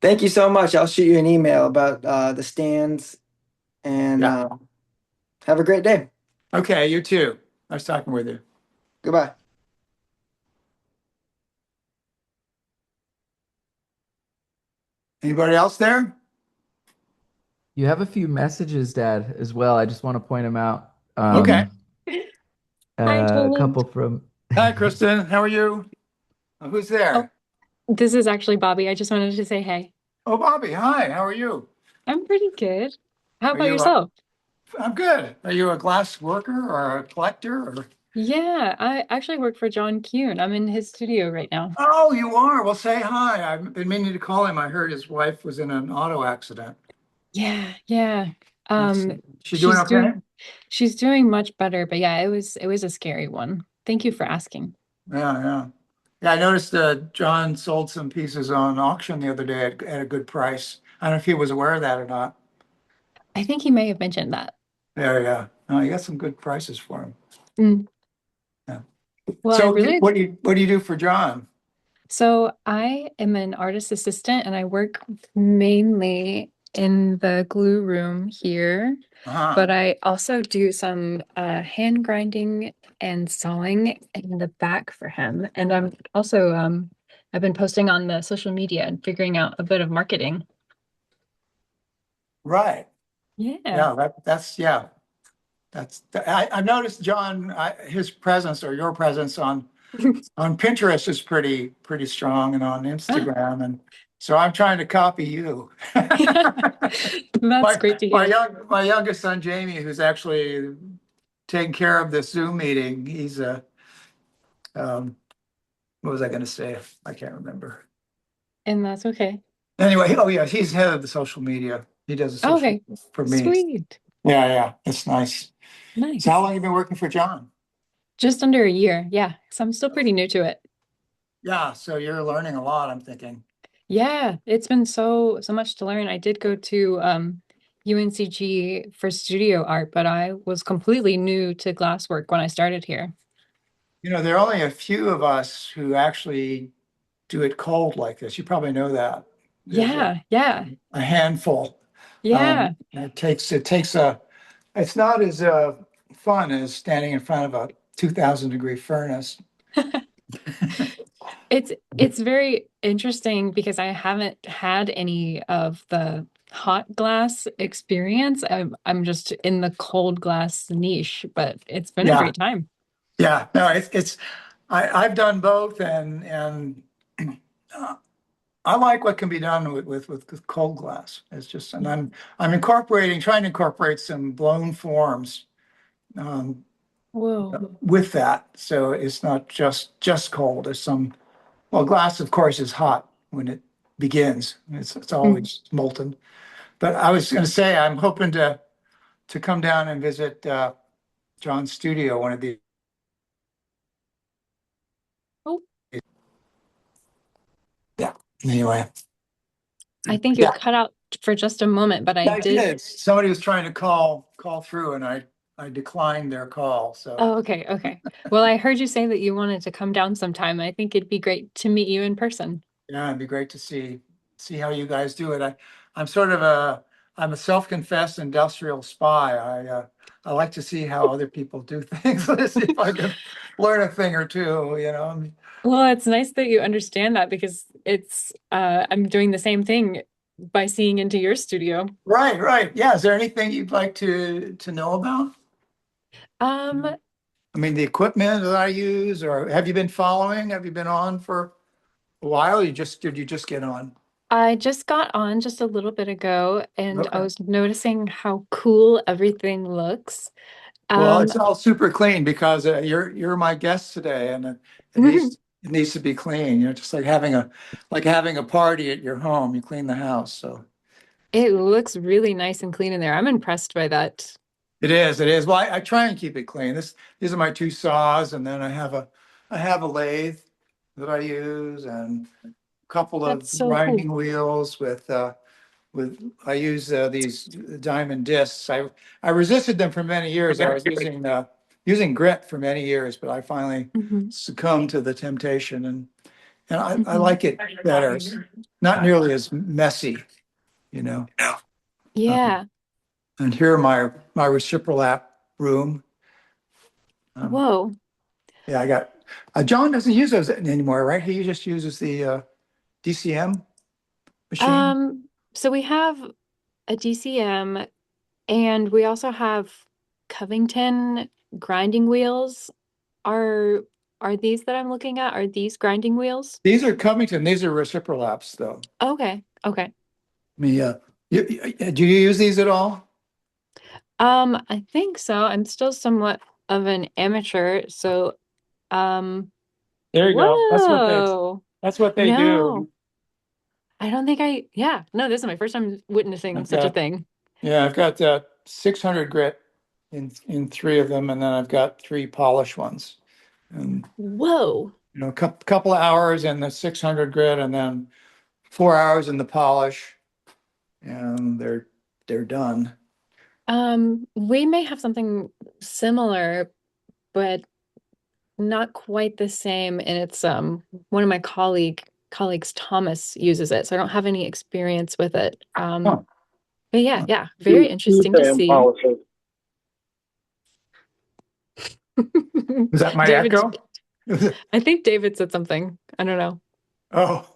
S2: Thank you so much. I'll shoot you an email about the stands, and
S1: Yeah.
S2: have a great day.
S1: Okay, you too. Nice talking with you.
S2: Goodbye.
S1: Anybody else there?
S4: You have a few messages, Dad, as well. I just want to point them out.
S1: Okay.
S5: Hi,
S4: A
S5: Toland.
S4: couple from.
S1: Hi, Kristen. How are you? Who's there?
S5: This is actually Bobby. I just wanted to say hey.
S1: Oh, Bobby. Hi. How are you?
S5: I'm pretty good. How
S1: Are
S5: about
S1: you,
S5: yourself?
S1: I'm good. Are you a glass worker or a collector? Or...
S5: Yeah, I actually work for John Kuhn. I'm in his studio right now.
S1: Oh, you are. Well, say hi. I've been meaning to call him. I heard his wife was in an auto accident.
S5: Yeah.
S1: She doing okay?
S5: She's doing much better, but yeah, it was a scary one. Thank you for asking.
S1: Yeah. Yeah, I noticed John sold some pieces on auction the other day at a good price. I don't know if he was aware of that or not.
S5: I think he may have mentioned that.
S1: Yeah. No, you got some good prices for him.
S5: Mm.
S1: Yeah.
S5: Well,
S1: So
S5: I really
S1: what do you do for John?
S5: So I am an artist assistant and I work mainly in the glue room here,
S1: Uh-huh.
S5: but I also do some hand grinding and sawing in the back for him. And I'm also I've been posting on the social media and figuring out a bit of marketing.
S1: Right.
S5: Yeah.
S1: I've noticed John, his presence or your presence on Pinterest is pretty strong, and on Instagram, and so I'm trying to copy you.
S5: That's great to hear.
S1: My youngest son Jamie, who's actually taking care of this Zoom meeting, he's what was I going to say? I can't remember.
S5: And that's okay.
S1: Anyway, oh yeah, he's head of the social media. He does the social
S5: Okay.
S1: for me.
S5: Sweet.
S1: Yeah, it's nice.
S5: Nice.
S1: So how long have you been working for John?
S5: Just under a year. Yeah. So I'm still pretty new to it.
S1: Yeah, so you're learning a lot, I'm thinking.
S5: Yeah, it's been so much to learn. I did go to UNCG for studio art, but I was completely new to glasswork when I started here.
S1: There are only a few of us who actually do it cold like this. You probably know that. There's
S5: Yeah.
S1: a handful.
S5: Yeah.
S1: It's not as fun as standing in front of a 2,000-degree furnace.
S5: It's very interesting because I haven't had any of the hot glass experience. I'm just in the cold glass niche, but it's been a
S1: Yeah.
S5: great time.
S1: Yeah, no, I've done both, and I like what can be done with cold glass. It's just, and I'm trying to incorporate some blown forms
S5: Whoa.
S1: with that, so it's not just cold. There's glass, of course, is hot when it begins. It's always molten. But I was going to say, I'm hoping to come down and visit John's studio one of these.
S5: Oh.
S1: Yeah. Anyway.
S5: I think you cut out for just a moment, but I did.
S1: Somebody was trying to call through, and I declined their call. So.
S5: Oh, okay. Well, I heard you say that you wanted to come down sometime. I think it'd be great to meet you in person.
S1: Yeah, it'd be great to see how you guys do it. I'm a self-confessed industrial spy. I like to see how other people do things. Let's see if I can learn a thing or two, you know.
S5: Well, it's nice that you understand that because it's I'm doing the same thing by seeing into your studio.
S1: Right, right. Yeah. Is there anything you'd like to know about?
S5: Um,
S1: I mean, the equipment that I use, or have you been following? Have you been on for a while? Did you just get on?
S5: I just got on just a little bit ago and I
S1: Okay.
S5: was noticing how cool everything looks.
S1: Well,
S5: Um,
S1: it's all super clean because you're my guest today, and it needs to be clean. You know, just like having a party at your home. You clean the house, so
S5: it looks really nice and clean in there. I'm impressed by that.
S1: it is. It is. Well, I try and keep it clean. These are my two saws, and then I have a lathe that I use, and a couple
S5: That's
S1: of
S5: so cool.
S1: grinding wheels with I use these diamond discs. I resisted them for many years. I was using grit for many years, but I finally
S5: Hmm.
S1: succumbed to the temptation, and I
S5: Hmm.
S1: like it better. It's not nearly as messy, you know. Um,
S5: Yeah.
S1: and here my reciprolap room. Um,
S5: Whoa.
S1: yeah, I got John doesn't use those anymore, right? He just uses the DCM machine.
S5: So we have a DCM and we also have Covington grinding wheels. Are are these that I'm looking at? Are these grinding wheels?
S1: These are Covington. These are reciprolaps, though.
S5: Okay. Okay.
S1: Me, do you use these at all?
S5: I think so. I'm still somewhat of an amateur, so
S1: There you go.
S5: whoa.
S1: That's what they
S5: No.
S1: do.
S5: I don't think yeah, no, this is my first time witnessing
S1: I've
S5: such a
S1: got
S5: thing.
S1: yeah, I've got 600 grit in three of them, and then I've got three polished ones. And
S5: Whoa.
S1: a couple of hours in the 600 grit, and then 4 hours in the polish, and they're done.
S5: We may have something similar, but not quite the same. And it's one of my colleagues, Thomas, uses it, so I don't have any experience with it.
S1: Huh.
S5: But yeah, yeah, very interesting to
S6: Sand
S5: see.
S6: policy.
S1: Is that my
S5: David,
S1: echo?
S5: I think David said something. I don't know.
S1: Oh,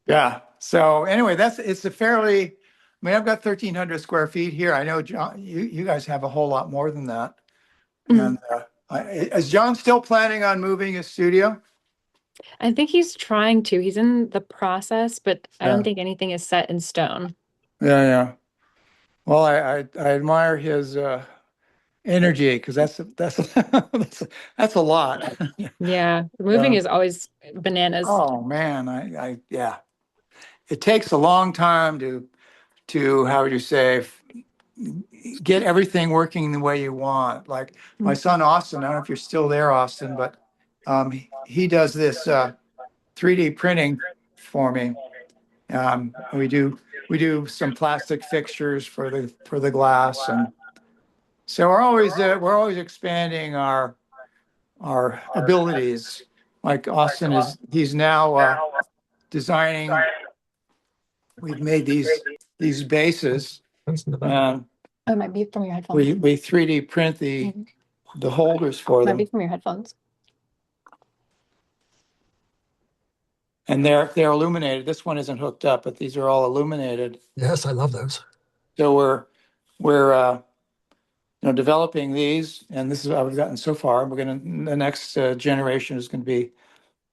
S1: yeah. So anyway, it's a fairly. I mean, I've got 1,300 square feet here. I know John, you guys have a whole lot more than that.
S5: Mhm.
S1: And is John still planning on moving his studio?
S5: I think he's trying to. He's in the process, but I don't
S1: Yeah,
S5: think anything is set in stone.
S1: yeah, yeah. Well, I admire his energy because that's a lot.
S5: Yeah, moving
S1: Uh,
S5: is always bananas.
S1: oh man, I yeah. It takes a long time to how would you say get everything working the way you want. Like my
S5: Mm.
S1: son Austin, I don't know if you're still there, Austin, but he does this 3D printing for me. We do some plastic fixtures for the glass, and so we're always expanding our abilities. Like Austin he's now designing. We've made these bases, and
S5: Oh, it might be from your headphones.
S1: we 3D print the holders for
S5: Might be
S1: them,
S5: from your headphones.
S1: and they're illuminated. This one isn't hooked up, but these are all illuminated.
S6: Yes, I love those.
S1: So we're developing these, and this is what we've gotten so far. The next generation is going to be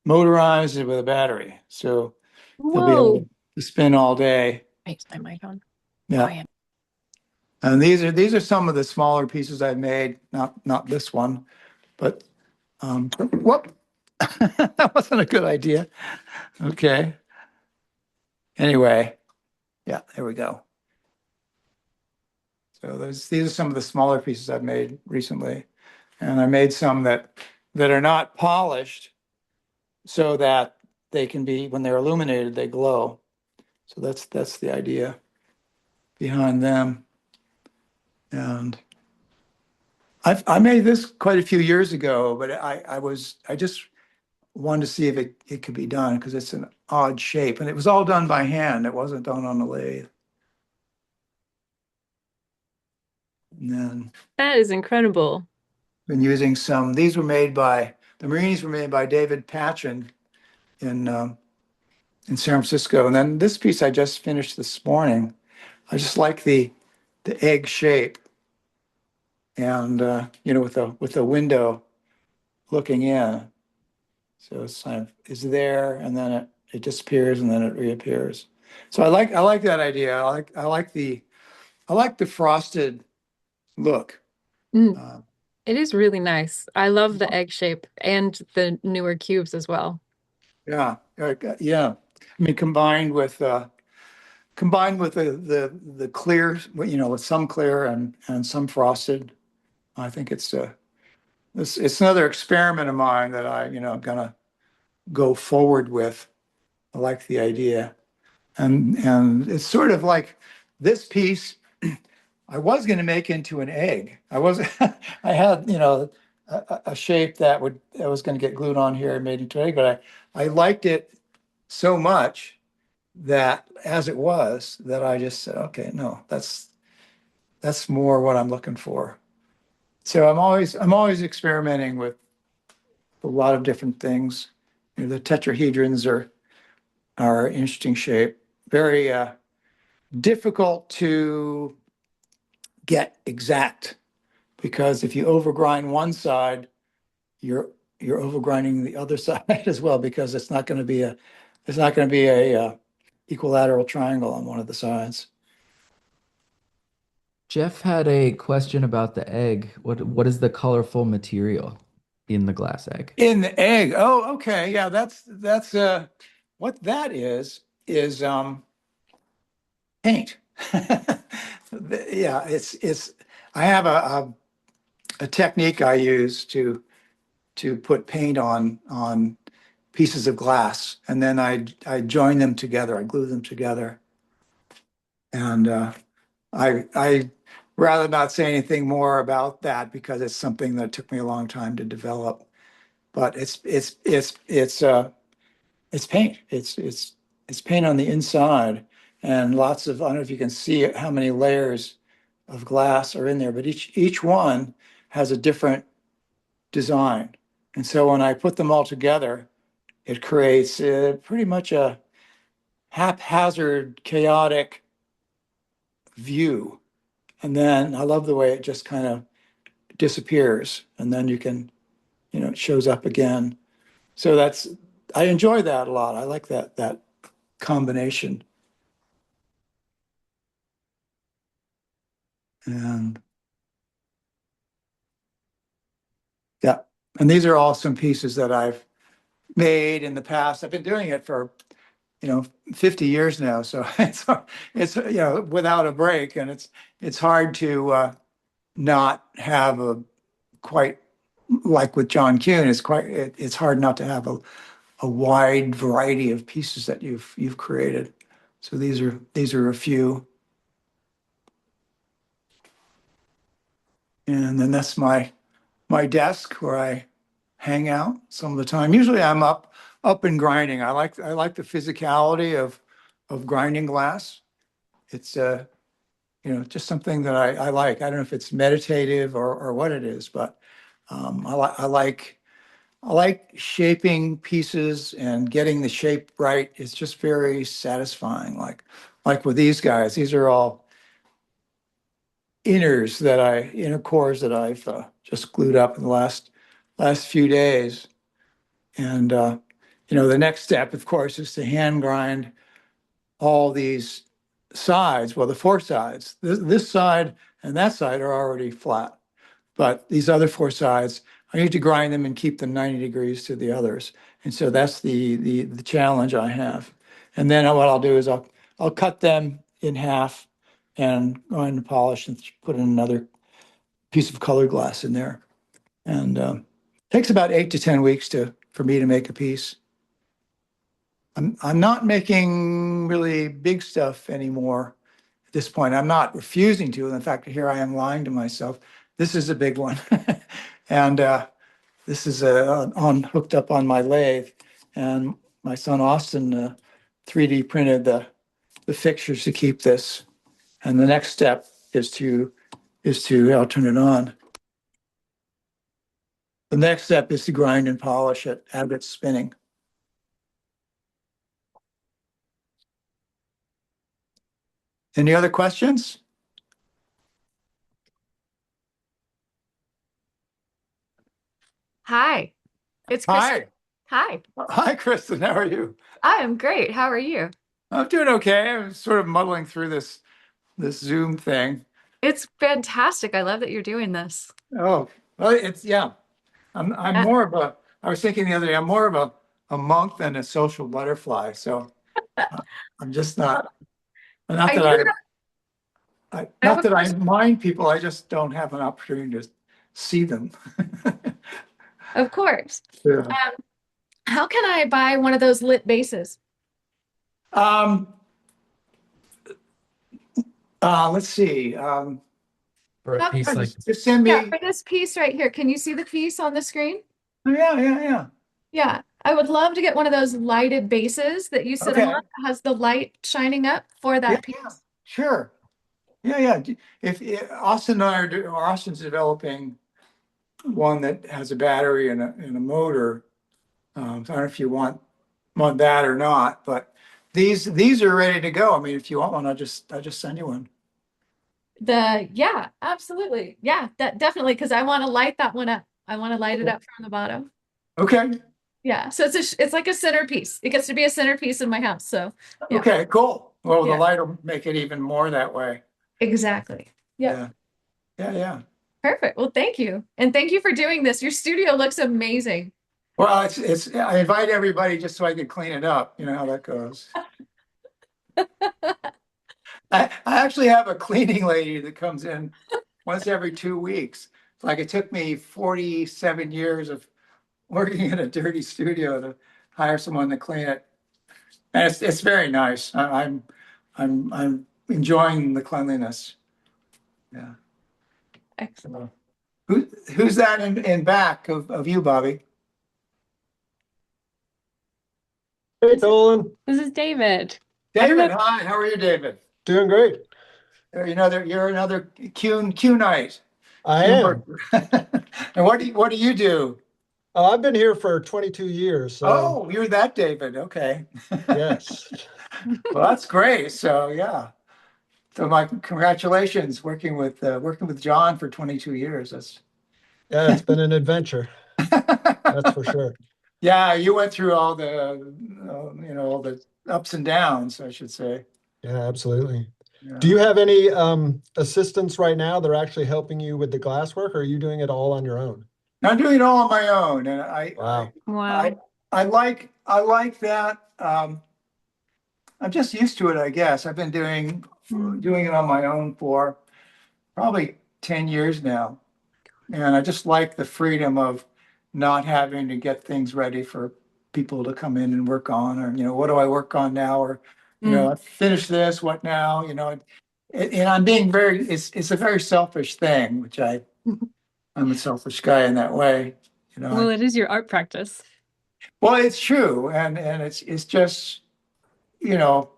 S1: motorized with a battery, so they'll be able
S5: Whoa.
S1: to spin all day.
S5: I used my mic on.
S1: Yeah.
S5: Oh, yeah.
S1: And these are some of the smaller pieces I've made. Not this one, but whoop, that wasn't a good idea. Okay. Anyway, yeah, there we go. So these are some of the smaller pieces I've made recently, and I made some that are not polished, so that they can be when they're illuminated, they glow. So that's the idea behind them. And I made this quite a few years ago, but I just wanted to see if it could be done because it's an odd shape, and it was all done by hand. It wasn't done on the lathe. And then
S5: That is incredible.
S1: been using some, these were made by, the Marinis were made by David Patchen in San Francisco. And then this piece I just finished this morning. I just like the egg shape, and with the window looking in. So it's kind of is there, and then it disappears, and then it reappears. So I like that idea. I like the frosted look.
S5: Mm,
S1: Uh,
S5: it is really nice. I love the egg shape and the newer cubes as well.
S1: yeah, yeah. I mean, combined with the clear, with some clear and some frosted. I think it's another experiment of mine that gonna go forward with. I like the idea. And it's sort of like this piece I was going to make into an egg. I had, a shape that was going to get glued on here and made into an egg, but I liked it so much that as it was, that I just said, okay, no, that's more what I'm looking for. So I'm always experimenting with a lot of different things. The tetrahedrons are an interesting shape. Very difficult to get exact, because if you overgrind one side, you're overgrinding the other side as well, because it's not going to be a equilateral triangle on one of the sides.
S4: Jeff had a question about the egg. What is the colorful material in the glass egg?
S1: In the egg. Oh, okay. Yeah, that's what that is paint. Yeah, it's I have a technique I use to put paint on pieces of glass, and then I join them together. I glue them together, and I rather not say anything more about that, because it's something that took me a long time to develop. But it's paint. It's paint on the inside, and lots of, I don't know if you can see it, how many layers of glass are in there, but each one has a different design. And so when I put them all together, it creates pretty much a haphazard, chaotic view. And then I love the way it just kind of disappears, and then it shows up again. So I enjoy that a lot. I like that combination. And yeah, and these are all some pieces that I've made in the past. I've been doing it for 50 years now, so it's without a break, and it's hard to not have a quite, like with John Kuhn, it's hard not to have a wide variety of pieces that you've created. So these are a few, and then that's my desk where I hang out some of the time. Usually I'm up and grinding. I like the physicality of grinding glass. It's just something that I like. I don't know if it's meditative or what it is, but I like shaping pieces and getting the shape right. It's just very satisfying. Like with these guys, these are all inner cores that I've just glued up in the last few days. And the next step, of course, is to hand grind all these sides. Well, the four sides, this side and that side are already flat, but these other four sides, I need to grind them and keep them 90 degrees to the others. And so that's the challenge I have. And then what I'll do is I'll cut them in half and go in and polish and put in another piece of colored glass in there. And takes about 8 to 10 weeks for me to make a piece. I'm not making really big stuff anymore at this point. I'm not refusing to. In fact, here I am lying to myself. This is a big one. And this is hooked up on my lathe. And my son Austin 3D printed the fixtures to keep this. And the next step is to I'll turn it on. The next step is to grind and polish it, have it spinning. Any other questions?
S6: Hi, it's Kristen.
S1: Hi.
S6: Hi,
S1: Hi, Kristen. How are you?
S6: I am great. How are you?
S1: I'm doing okay. I'm sort of muddling through this Zoom thing.
S6: It's fantastic. I love that you're doing this.
S1: Oh, well, yeah. I'm
S6: Uh,
S1: more of a, I was thinking the other day, I'm more of a monk than a social butterfly. So uh, I'm just not
S6: I
S1: that
S6: do I have
S1: not
S6: a
S1: that I
S6: question.
S1: mind people. I just don't have an opportunity to see them.
S6: Of course.
S1: Yeah.
S6: Um, how can I buy one of those lit bases?
S1: Um, let's see.
S4: For a
S6: How-
S4: piece like
S1: Just send
S6: yeah,
S1: me.
S6: for this piece right here. Can you see the piece on the screen?
S1: Oh, yeah.
S6: Yeah, I would love to get one of those lighted bases that you sit on
S1: Okay.
S6: that has the light shining up for that piece.
S1: Yeah, sure. Yeah. If Austin and I or Austin's developing one that has a battery and a motor. So I don't know if you want that or not, but these are ready to go. I mean, if you want one, I'll just send you one.
S6: Yeah, absolutely. Yeah, that definitely because I want to light that one up. I want to light it up from the bottom.
S1: Okay.
S6: Yeah, so it's like a centerpiece. It gets to be a centerpiece in my house. So yeah,
S1: Okay, cool. Well, the
S6: yeah,
S1: light will make it even more that way.
S6: exactly. Yep.
S1: Yeah.
S6: Perfect. Well, thank you. And thank you for doing this. Your studio looks amazing.
S1: Well, it's I invite everybody just so I can clean it up. You know how that goes. I actually have a cleaning lady that comes in once every 2 weeks. It's like it took me 47 years of working in a dirty studio to hire someone to clean it. And it's very nice. I'm enjoying the cleanliness. Yeah.
S6: Excellent.
S1: Who's that in back of you, Bobby?
S7: Hey, Toland.
S5: This is David. I don't
S1: David,
S5: know.
S1: hi. How are you, David?
S7: Doing great.
S1: You're another Q-Night.
S7: I
S1: Q
S7: am.
S1: worker. And what do you do?
S7: I've been here for 22 years, so
S1: Oh, you're that David. Okay.
S7: yes.
S1: Well, that's great. So yeah. So my congratulations working with John for 22 years. That's
S7: Yeah, it's been an adventure, that's for sure.
S1: Yeah, you went through all the ups and downs, I should say.
S7: Yeah, absolutely. Do
S1: Yeah.
S7: you have any assistants right now that are actually helping you with the glasswork, or are you doing it all on your own?
S1: I'm doing it all on my own, and I
S7: Wow.
S1: I
S5: Wow.
S1: I like that. I'm just used to it, I guess. I've been doing it on my own for probably 10 years now. And I just like the freedom of not having to get things ready for people to come in and work on, or, what do I work on now? Or, I finished this, what now? And I'm being it's a very selfish thing, which I'm a selfish guy in that way.
S5: Well, it is your art practice.
S1: Well, it's true. And it's just, you know,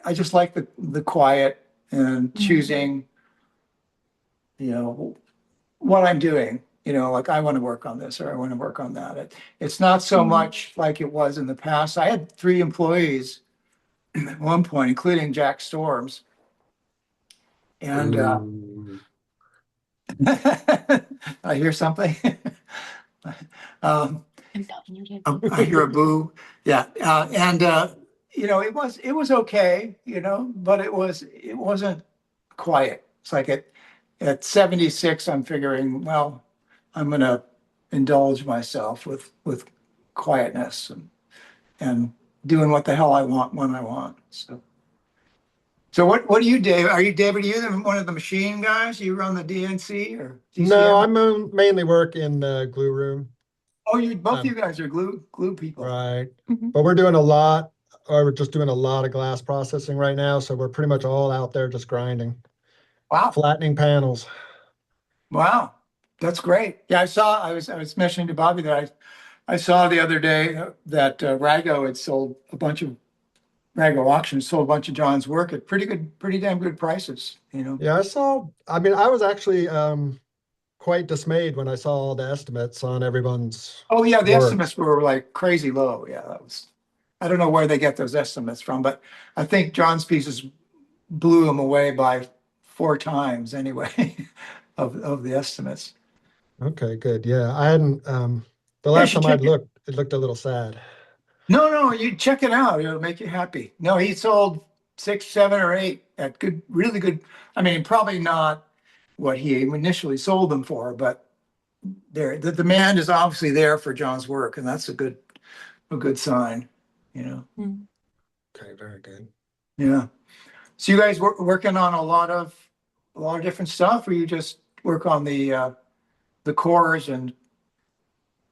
S1: I just like the quiet and choosing, what I'm doing. Like I want to work on this or I want to work on that. It's not so much like it was in the past. I had 3 employees at one point, including Jack Storms. And
S7: Ooh.
S1: I hear something. um,
S5: I'm not muted.
S1: I hear a boo. Yeah. It was okay, but it wasn't quiet. It's like at 76, I'm figuring, well, I'm gonna indulge myself with quietness and doing what the hell I want when I want. So what do you, Dave? Are you David? Are you one of the machine guys? You run the DNC or
S7: No,
S1: DCM?
S7: I mainly work in the glue room.
S1: Oh, you both of
S7: Um,
S1: you guys are glue people.
S7: right.
S5: Mhm.
S7: But we're just doing a lot of glass processing right now, so we're pretty much all out there just grinding,
S1: Wow.
S7: flattening panels.
S1: Wow. That's great. Yeah, I was mentioning to Bobby that I saw the other day that Rago had sold a bunch of Rago auctions, sold a bunch of John's work at pretty damn good prices.
S7: Yeah, I mean, I was actually quite dismayed when I saw all the estimates on everyone's
S1: Oh, yeah, the
S7: work.
S1: estimates were like crazy low. Yeah, that was, I don't know where they get those estimates from, but I think John's pieces blew them away by 4 times anyway of the estimates.
S7: Okay, good. Yeah, I hadn't, the
S1: Yeah, you
S7: last
S1: should
S7: time I'd
S1: check it.
S7: looked, it looked a little sad.
S1: No, no, you check it out. It'll make you happy. No, he sold 6, 7, or 8 at good, really good. I mean, probably not what he initially sold them for, but the demand is obviously there for John's work, and that's a good sign, you know.
S5: Mm.
S7: Okay, very good.
S1: Yeah. So you guys working on a lot of different stuff, or you just work on the cores and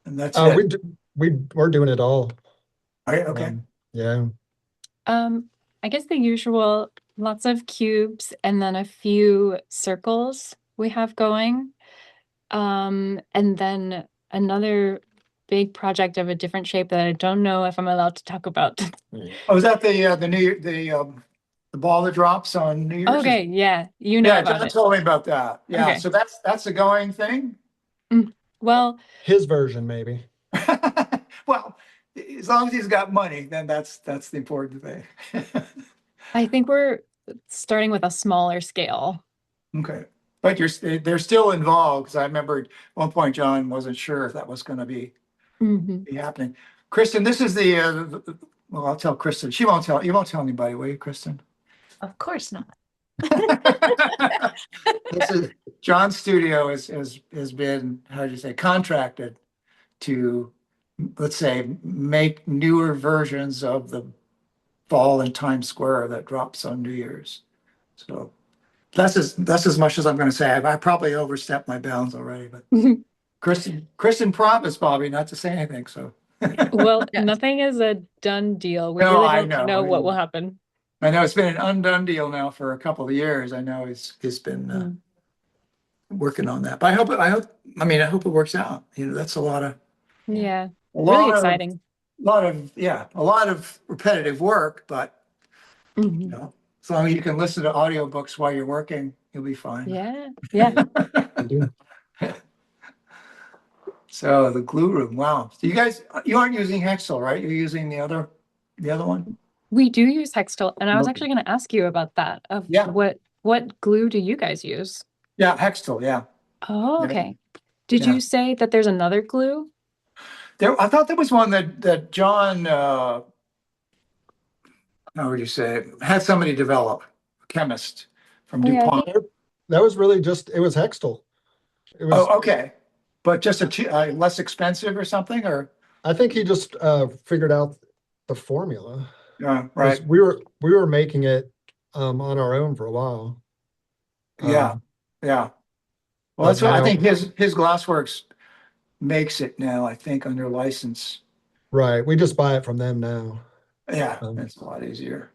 S1: that's
S7: We,
S1: it?
S7: we're doing it all.
S1: All right, okay.
S7: Yeah.
S5: I guess the usual, lots of cubes and then a few circles we have going. And then another big project of a different shape that I don't know if I'm allowed to talk about.
S1: Oh, is that the New Year, the ball that drops on New Year's?
S5: Okay, yeah, you know
S1: Yeah,
S5: about
S1: John
S5: it.
S1: told me about that. Yeah,
S5: Okay.
S1: so that's a going thing.
S5: Well,
S7: His version, maybe.
S1: Well, as long as he's got money, then that's the important thing.
S5: I think we're starting with a smaller scale.
S1: Okay, but they're still involved, because I remember at one point John wasn't sure if that was going to be happening. Kristen, this is well, I'll tell Kristen. She won't tell, you won't tell anybody, will you, Kristen?
S6: Of course not.
S1: This is John's studio has been, how do you say, contracted to, let's say, make newer versions of the ball in Times Square that drops on New Year's. So that's as much as I'm going to say. I probably overstepped my bounds already, but Kristen promised Bobby not to say anything. So
S5: Well,
S6: Yes.
S5: nothing is a done deal. We
S1: No,
S5: really
S1: I
S5: don't
S1: know.
S5: know what will happen.
S1: I know it's been an undone deal now for a couple of years. I know he's been working on that, but I hope it works out. You know, that's
S5: Yeah,
S1: a
S5: really
S1: lot
S5: exciting.
S1: a lot of repetitive work, but you
S5: Mhm.
S1: know, as long as you can listen to audiobooks while you're working, you'll be fine.
S5: Yeah, yeah.
S7: I do.
S1: So the glue room, wow. So you aren't using Hexel, right? You're using the other one?
S5: We do use Hextile, and I was
S1: Okay.
S5: actually going to ask you about that. Of
S1: Yeah.
S5: what glue do you guys use?
S1: Yeah, Hexel, yeah.
S5: Oh,
S1: Yeah.
S5: okay. Did
S1: Yeah.
S5: you say that there's another glue?
S1: I thought there was one that John, how would you say, had somebody develop, a chemist from
S5: Oh, yeah, I
S1: DuPont.
S5: think
S7: That was really just, it was Hextall. It was,
S1: Oh, okay. But just less expensive or something, or,
S7: I think he just figured out the formula.
S1: yeah,
S7: 'Cause
S1: right.
S7: we were making it on our own for a while.
S1: Yeah, yeah. Well,
S7: But
S1: that's what I
S7: now,
S1: think his Glassworks makes it now, I think, under license.
S7: right, we just buy it from them now.
S1: Yeah,
S7: Um,
S1: it's a lot easier.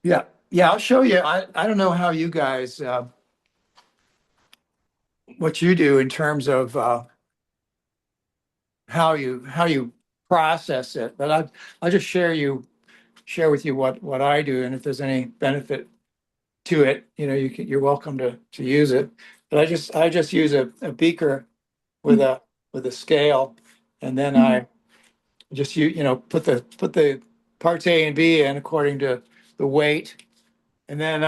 S1: Yeah, yeah, I'll show you. I don't know how you guys, what you do in terms of how you process it, but I'll just share with you what I do, and if there's any benefit to it, you know, you're welcome to use it. But I just use a beaker with a scale, and then I just put the parts A and B in according to the weight, and then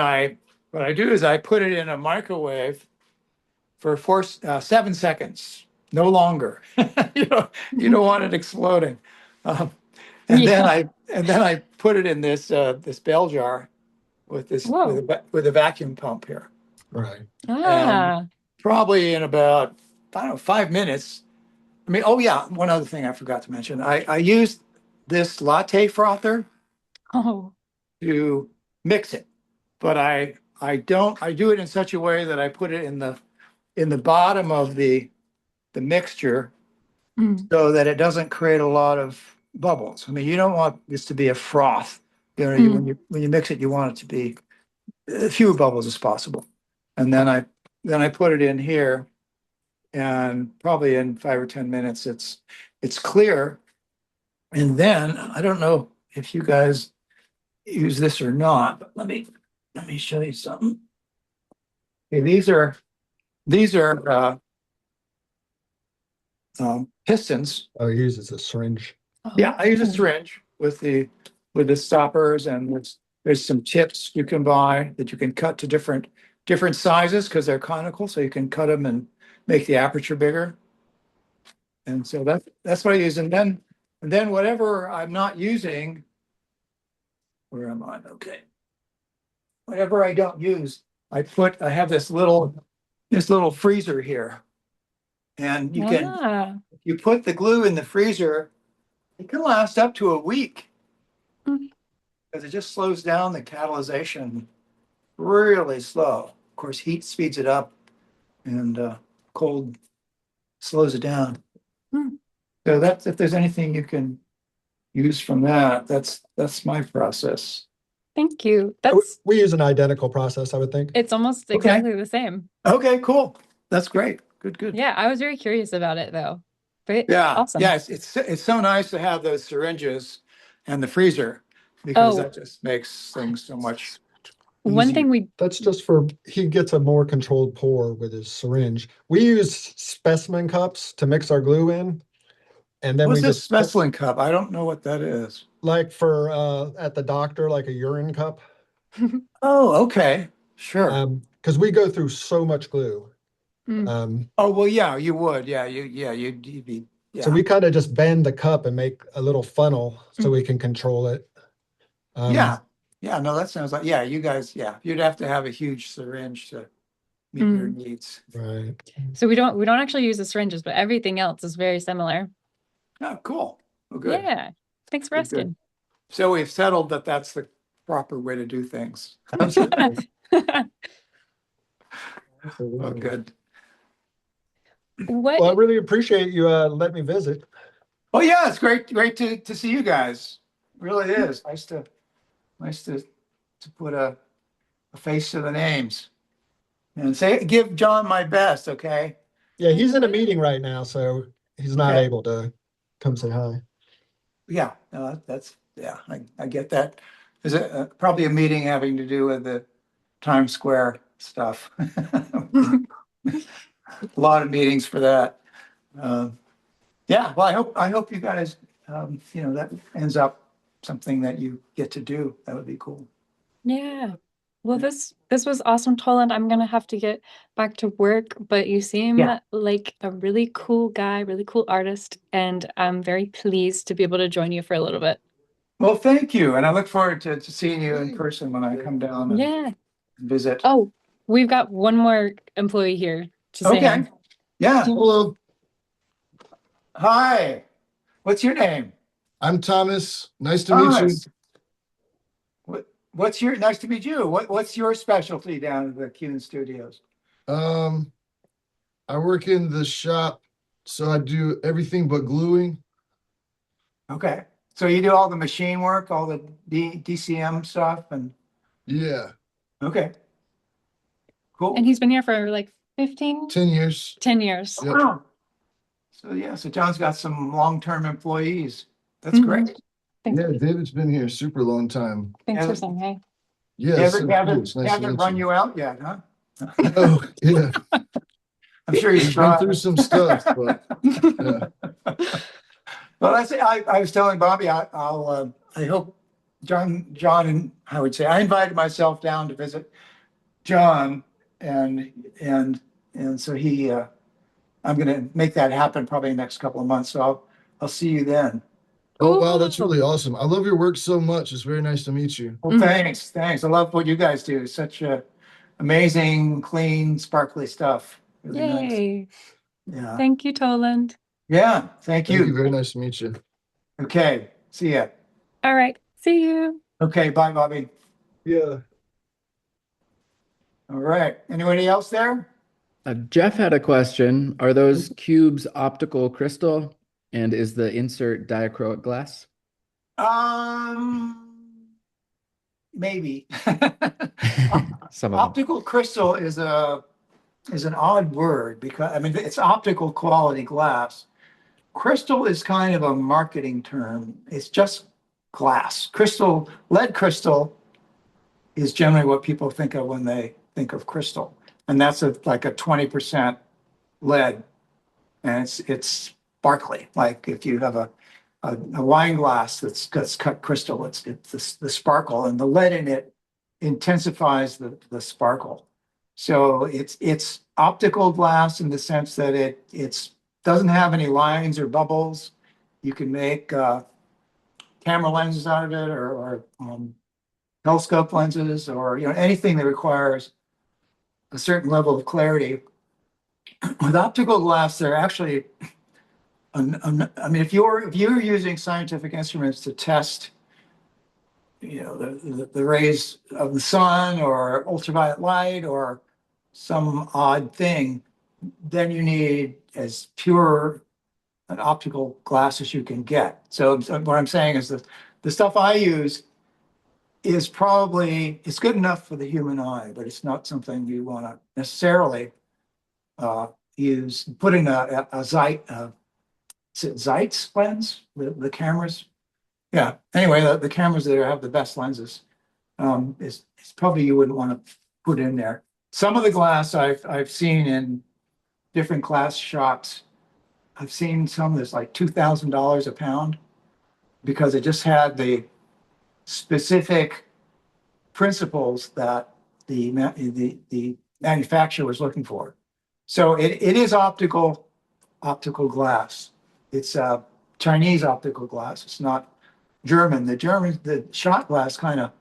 S1: what I do is I put it in a microwave for 7 seconds, no longer. You don't want it exploding. Um, and then
S5: yeah.
S1: I put it in this bell jar with
S5: Whoa.
S1: with a vacuum pump here,
S7: Right.
S1: and
S5: Ah.
S1: probably in about, I don't know, 5 minutes. I mean, oh yeah, one other thing I forgot to mention. I used this latte frother
S5: Oh.
S1: to mix it, but I do it in such a way that I put it in the bottom of the mixture
S5: Mm.
S1: so that it doesn't create a lot of bubbles. I mean, you don't want this to be a froth. You know, when you mix it, you want it to be as few bubbles as possible. And then I put it in here, and probably in 5 or 10 minutes, it's clear. And then I don't know if you guys use this or not, but let me show you something. Okay, these are These are pistons.
S7: Oh, he uses a syringe.
S1: Yeah, I use a
S5: Oh.
S1: syringe with the stoppers, and there's some tips you can buy that you can cut to different sizes because they're conical, so you can cut them and make the aperture bigger. And so that's what I use. And then whatever I'm not using, where am I? Okay. Whatever I don't use, I have this little freezer here. And
S5: Ah.
S1: you put the glue in the freezer, it can last up to a week.
S5: Mm.
S1: Because it just slows down the catalyzation really slow. Of course, heat speeds it up and cold slows it down.
S5: Hmm.
S1: So that's, if there's anything you can use from that, that's my process.
S5: Thank you. That's
S7: We use an identical process, I would think.
S5: it's almost
S1: Okay.
S5: exactly the same.
S1: Okay, cool. That's great. Good.
S5: Yeah, I was very curious about it though. But
S1: Yeah,
S5: awesome.
S1: yeah, it's so nice to have those syringes and the freezer because
S5: Oh.
S1: that just makes things so much
S5: One
S1: easier.
S5: thing we
S7: That's just he gets a more controlled pour with his syringe. We use specimen cups to mix our glue in. And then
S1: What's
S7: we
S1: this
S7: just,
S1: specimen cup? I don't know what that is.
S7: like for, at the doctor, like a urine cup.
S1: Oh, okay, sure.
S7: Because we go through so much glue.
S5: Mm.
S1: Oh, well, yeah, you would. Yeah, you'd be,
S7: So
S1: yeah.
S7: we kind of just bend the cup and make a little funnel so we can control it.
S1: Yeah, no, that sounds like, yeah, you guys, yeah, you'd have to have a huge syringe to meet your needs.
S7: Right.
S5: So we don't actually use the syringes, but everything else is very similar.
S1: Oh, cool. Well, good.
S5: Yeah. Thanks for
S1: Good, good.
S5: asking.
S1: So we've settled that that's the proper way to do things.
S7: Absolutely.
S1: Oh, good.
S5: What
S7: Well, I really appreciate you letting me visit.
S1: Oh, yeah, it's great to see you guys. It really is. Nice to put a face to the names. And give John my best, okay?
S7: Yeah, he's in a meeting right now, so he's not
S1: Okay.
S7: able to come say hi.
S1: Yeah, no, yeah, I get that. There's probably a meeting having to do with the Times Square stuff. A lot of meetings for that. Yeah, well, I hope you guys, that ends up something that you get to do. That would be cool.
S5: Yeah. Well, this was awesome, Toland. I'm gonna have to get back to work, but you seem
S1: Yeah.
S5: like a really cool guy, really cool artist, and I'm very pleased to be able to join you for a little bit.
S1: Well, thank you, and I look forward to seeing you in person when I come down and
S5: Yeah.
S1: visit.
S5: Oh, we've got one more employee here to say
S1: Okay,
S5: hi.
S1: yeah.
S8: Hello,
S1: Hi, what's your name?
S8: I'm Thomas. Nice to meet you.
S1: Thomas. Nice to meet you. What's your specialty down at the Kuhn Studios?
S8: I work in the shop, so I do everything but gluing.
S1: Okay, so you do all the machine work, all the DCM stuff, and
S8: Yeah,
S1: okay, cool.
S5: And he's been here for like 15,
S8: 10 years.
S5: 10 years.
S8: Yep.
S1: Wow. So yeah, so John's got some long-term employees. That's
S5: Mhm.
S1: great.
S5: Thanks,
S8: Yeah, David's been here super long time.
S5: thanks
S1: Yeah.
S5: for saying hi.
S8: Yeah,
S1: They
S8: so cool. It's nice to
S1: haven't
S8: meet
S1: run
S8: you.
S1: you out yet, huh?
S8: Oh, yeah.
S1: I'm sure he's
S8: We've been through some stuff, but yeah.
S1: Well, I was telling Bobby, I hope John, and I would say, I invited myself down to visit John and so I'm going to make that happen probably in the next couple of months. So I'll see you then.
S8: Oh, wow, that's really awesome. I love your work so much. It's very nice to meet you.
S1: Well, thanks. I love what you guys do. Such amazing, clean, sparkly stuff. Really nice.
S5: Yay.
S1: Yeah.
S5: Thank you, Toland.
S1: Yeah. Thank
S8: Thank you.
S1: you.
S8: Very nice to meet you.
S1: Okay. See ya.
S5: All right. See you.
S1: Okay. Bye, Bobby.
S7: Yeah.
S1: All right. Anybody else there?
S4: Jeff had a question. Are those cubes optical crystal? And is the insert diacrylic glass?
S1: Maybe.
S4: Some of them.
S1: Optical crystal is an odd word because it's optical quality glass. Crystal is kind of a marketing term. It's just glass. Lead crystal is generally what people think of when they think of crystal. and that's like a 20% lead, and it's sparkly. Like if you have a wine glass that's cut crystal, it's the sparkle, and the lead in it intensifies the sparkle. So it's optical glass in the sense that it's doesn't have any lines or bubbles. You can make camera lenses out of it, or telescope lenses, or anything that requires a certain level of clarity. With optical glass, they're actually, I mean, if you're using scientific instruments to test, the rays of the sun or ultraviolet light or some odd thing, then you need as pure an optical glass as you can get. So what I'm saying is that the stuff I use is probably, it's good enough for the human eye, but it's not something you want to necessarily put in a is it Zeiss lens, the cameras? Yeah, anyway, the cameras that have the best lenses, it's probably you wouldn't want to put in there. Some of the glass I've seen in different glass shops, I've seen some that's like $2,000 a pound because it just had the specific principles that the manufacturer was looking for. So it is optical glass. It's Chinese optical glass. It's not German. The shot glass kind of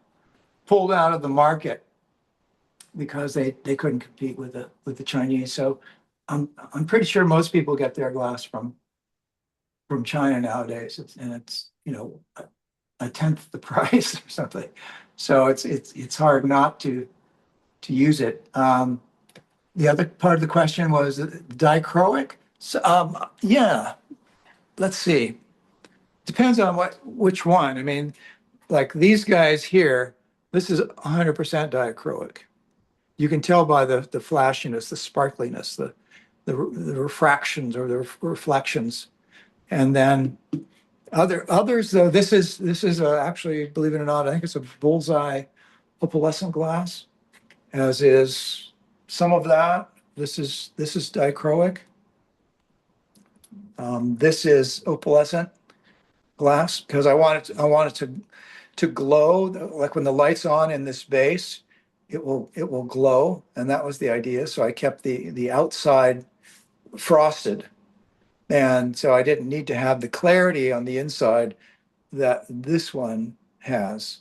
S1: pulled out of the market because they couldn't compete with the Chinese. So I'm pretty sure most people get their glass from China nowadays, and it's a tenth the price or something. So it's hard not to use it. The other part of the question was dichroic. So, yeah, let's see. Depends on which one. I mean, like these guys here, this is 100% dichroic. You can tell by the flashiness, the sparkliness, the refractions or the reflections. And then others though, this is actually, believe it or not, I think it's a bullseye opalescent glass, as is some of that. This is dichroic. This is opalescent glass because I want it to glow, like when the light's on in this base, it will glow, and that was the idea. So I kept the outside frosted, and so I didn't need to have the clarity on the inside that this one has.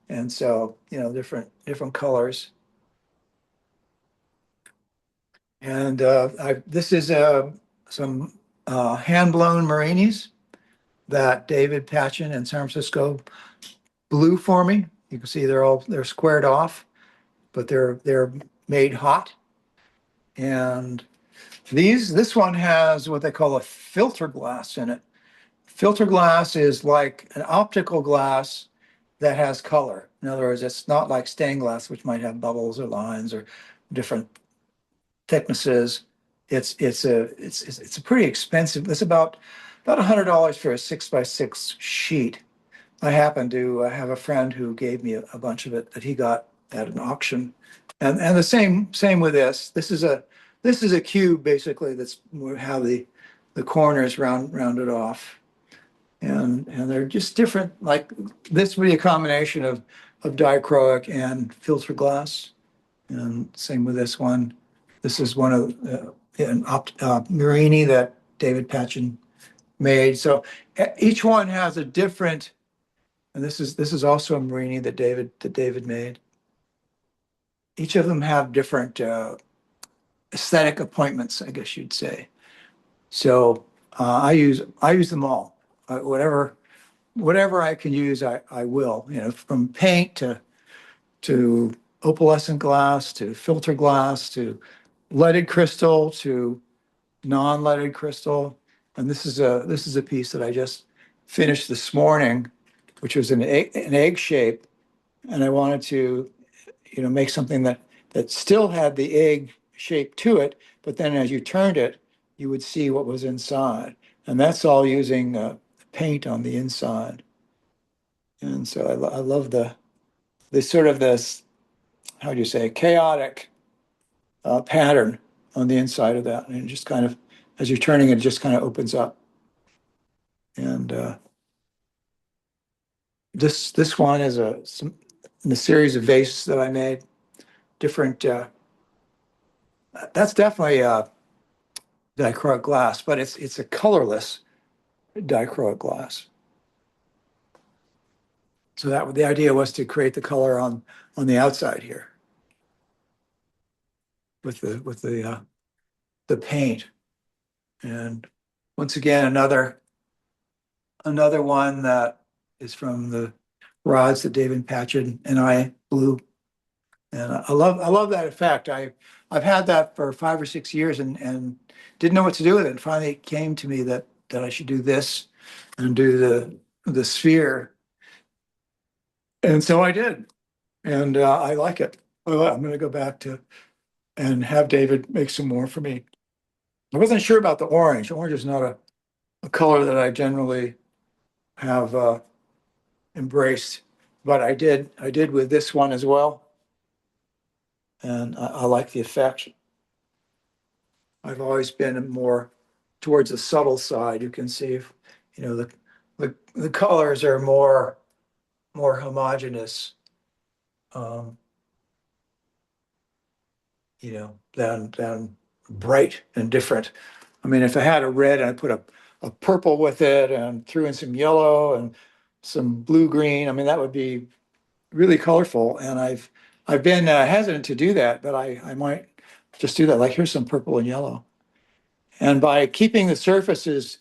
S1: And so different colors. And this is some hand blown Marinis that David Patchen in San Francisco blew for me. You can see they're squared off, but they're made hot. And this one has what they call a filter glass in it. Filter glass is like an optical glass that has color. In other words, it's not like stained glass, which might have bubbles or lines or different thicknesses. It's a pretty expensive. It's about $100 for a 6x6 sheet. I happen to have a friend who gave me a bunch of it that he got at an auction, and the same with this. This is a cube basically. That's how the corners rounded off, and they're just different. Like this would be a combination of dichroic and filter glass, and same with this one. This is one of an Marini that David Patchen made. So each one has a different. And this is also a Marini that David made. Each of them have different aesthetic appointments, I guess you'd say. So I use them all. Whatever I can use, I will. From paint to opalescent glass to filter glass to leaded crystal to non-leaded crystal. And this is a piece that I just finished this morning, which was an egg shape, and I wanted to, make something that still had the egg shape to it, but then as you turned it, you would see what was inside, and that's all using paint on the inside. And so I love the sort of this, how do you say, chaotic pattern on the inside of that. And it just kind of, as you're turning, it just kind of opens up. And this one is in a series of vases that I made, different. That's definitely dichroic glass, but it's a colorless dichroic glass. So that the idea was to create the color on the outside here with the paint. And once again, another one that is from the rods that David Patchen and I blew. And I love that effect. I've had that for 5 or 6 years and didn't know what to do with it. And finally it came to me that I should do this and do the sphere. And so I did. And I like it. Well, I'm going to go back to and have David make some more for me. I wasn't sure about the orange. Orange is not a color that I generally have embraced, but I did with this one as well. And I like the effect. I've always been more towards the subtle side. You can see, the colors are more homogeneous, than bright and different. I mean, if I had a red and I put a purple with it and threw in some yellow and some blue green, I mean, that would be really colorful. And I've been hesitant to do that, but I might just do that. Like here's some purple and yellow. And by keeping the surfaces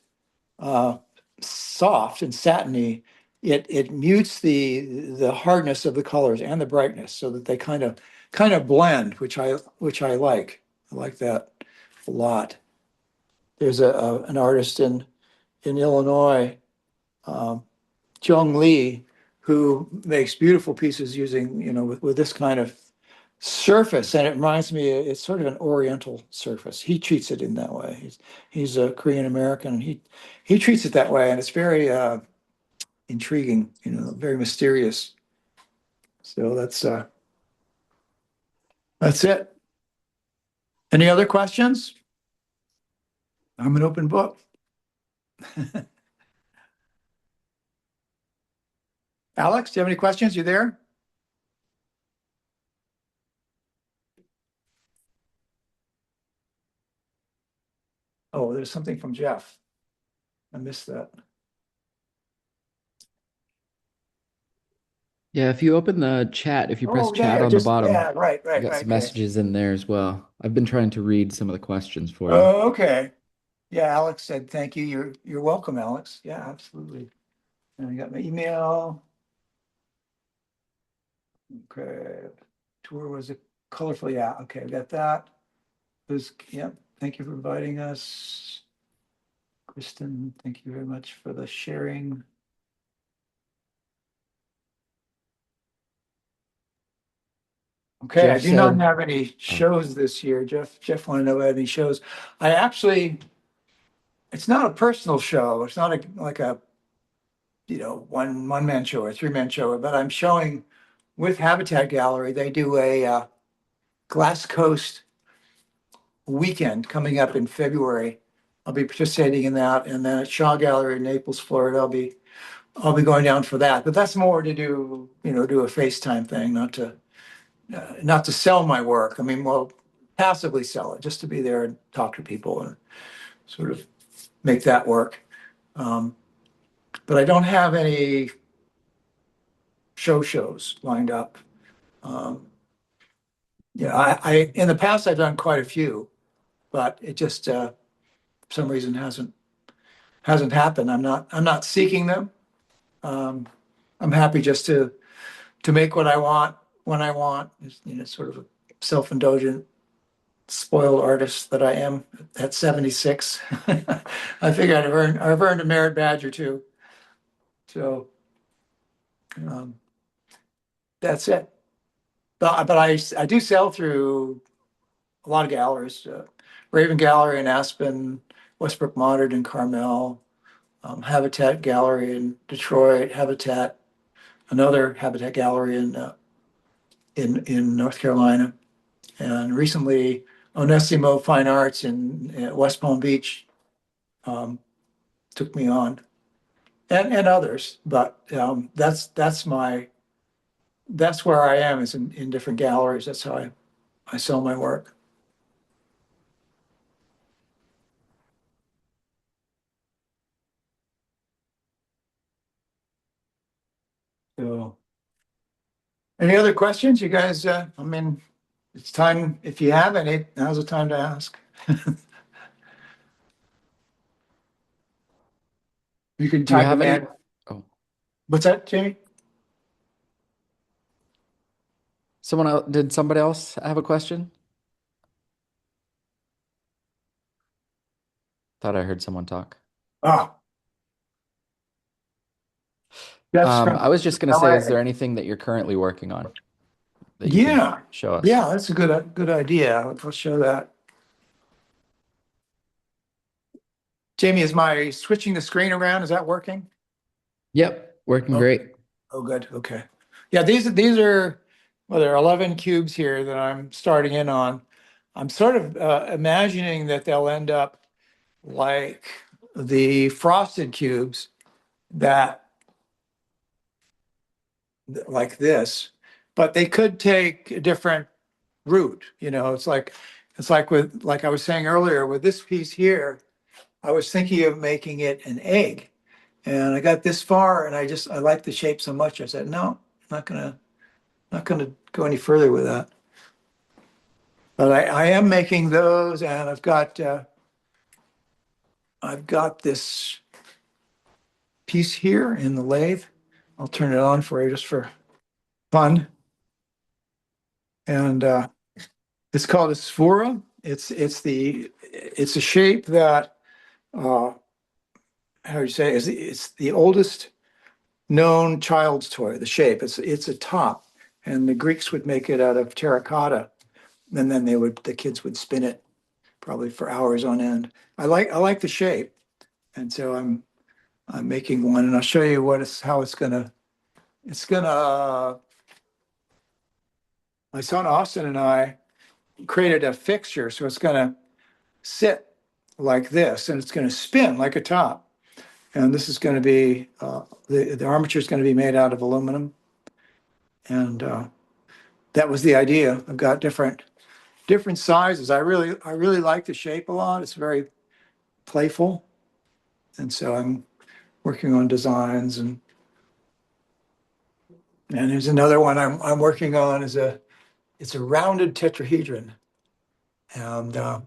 S1: soft and satiny, it mutes the hardness of the colors and the brightness so that they kind of blend, which I like. I like that a lot. There's an artist in Illinois, Jung Lee, who makes beautiful pieces using, with this kind of surface. And it reminds me, it's sort of an oriental surface. He treats it in that way. He's a Korean American, and he treats it that way. And it's very intriguing, very mysterious. So that's it. Any other questions? I'm an open book. Alex, do you have any questions? You there? Oh, there's something from Jeff. I missed that.
S4: Yeah, if you open the chat, if you press
S1: Oh,
S4: chat
S1: yeah,
S4: on the
S1: just,
S4: bottom,
S1: yeah, right,
S4: you got some
S1: okay.
S4: messages in there as well. I've been trying to read some of the questions for you.
S1: Oh, okay. Yeah, Alex said, thank you. You're welcome, Alex. Yeah, absolutely. And I got my email. Okay. Tour was a colorful, yeah, okay, we got that. Yeah, thank you for inviting us. Kristen, thank you very much for the sharing. Okay,
S4: Jeff
S1: I do not
S4: said-
S1: have any shows this year. Jeff wanted to know about any shows. I actually, it's not a personal show. It's not like a, one man show or 3-man show, but I'm showing with Habitat Gallery. They do a Glass Coast weekend coming up in February. I'll be participating in that, and then at Shaw Gallery in Naples, Florida, I'll be going down for that. But that's more to do a FaceTime thing, not to sell my work. I mean, well, passively sell it, just to be there and talk to people and sort of make that work. But I don't have any shows lined up. I in the past I've done quite a few, but it just for some reason hasn't happened. I'm not seeking them. I'm happy just to make what I want when I want. Sort of a self-indulgent, spoiled artist that I am at 76. I figure I've earned a merit badge or two. So that's it. But I do sell through a lot of galleries, Raven Gallery in Aspen, Westbrook Modern in Carmel, Habitat Gallery in Detroit, another Habitat Gallery in North Carolina, and recently Onesimo Fine Arts in West Palm Beach um, took me on, and others. But that's where I am, is in different galleries. That's how I sell my work. So, any other questions, you guys? I mean, it's time, if you have any, now's the time to ask. You can
S4: Do you
S1: type
S4: have
S1: them
S4: any?
S1: in.
S4: Oh,
S1: What's that, Jamie?
S4: someone else, did somebody else have a question? Thought I heard someone talk.
S1: Oh, that's
S4: I
S1: from
S4: was just going to say, is
S1: LA.
S4: there anything that you're currently working on that you can
S1: Yeah,
S4: show us?
S1: yeah, that's a good idea. I'll show that. Jamie, is my switching the screen around? Is that working?
S4: Yep, working
S1: Oh,
S4: great.
S1: oh, good. Okay. Yeah, these are, well, there are 11 cubes here that I'm starting in on. I'm sort of imagining that they'll end up like the frosted cubes that like this, but they could take a different route. It's like with, like I was saying earlier, with this piece here, I was thinking of making it an egg. And I got this far and I like the shape so much. I said, no, I'm not gonna go any further with that. But I am making those, and I've got this piece here in the lathe. I'll turn it on for you just for fun. And it's called a sphura. It's a shape that how do you say, it's the oldest known child's toy. The shape, it's a top, and the Greeks would make it out of terracotta, and then the kids would spin it probably for hours on end. I like the shape, and so I'm making one, and I'll show you how it's gonna. My son Austin and I created a fixture, so it's gonna sit like this, and it's gonna spin like a top. And this is going to be the armature is going to be made out of aluminum, and that was the idea. I've got different sizes. I really like the shape a lot. It's very playful, and so I'm working on designs, and there's another one I'm working on, it's a rounded tetrahedron, and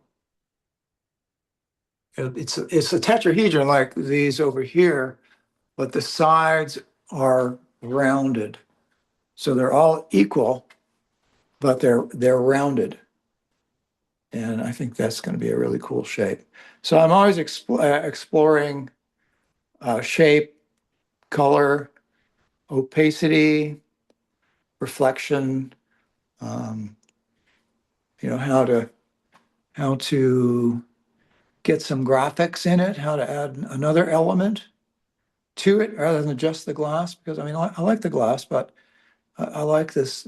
S1: it's a tetrahedron like these over here, but the sides are rounded, so they're all equal, but they're rounded. And I think that's going to be a really cool shape. So I'm always exploring shape, color, opacity, reflection, um, how to get some graphics in it, how to add another element to it rather than just the glass. Because I mean, I like the glass, but I like this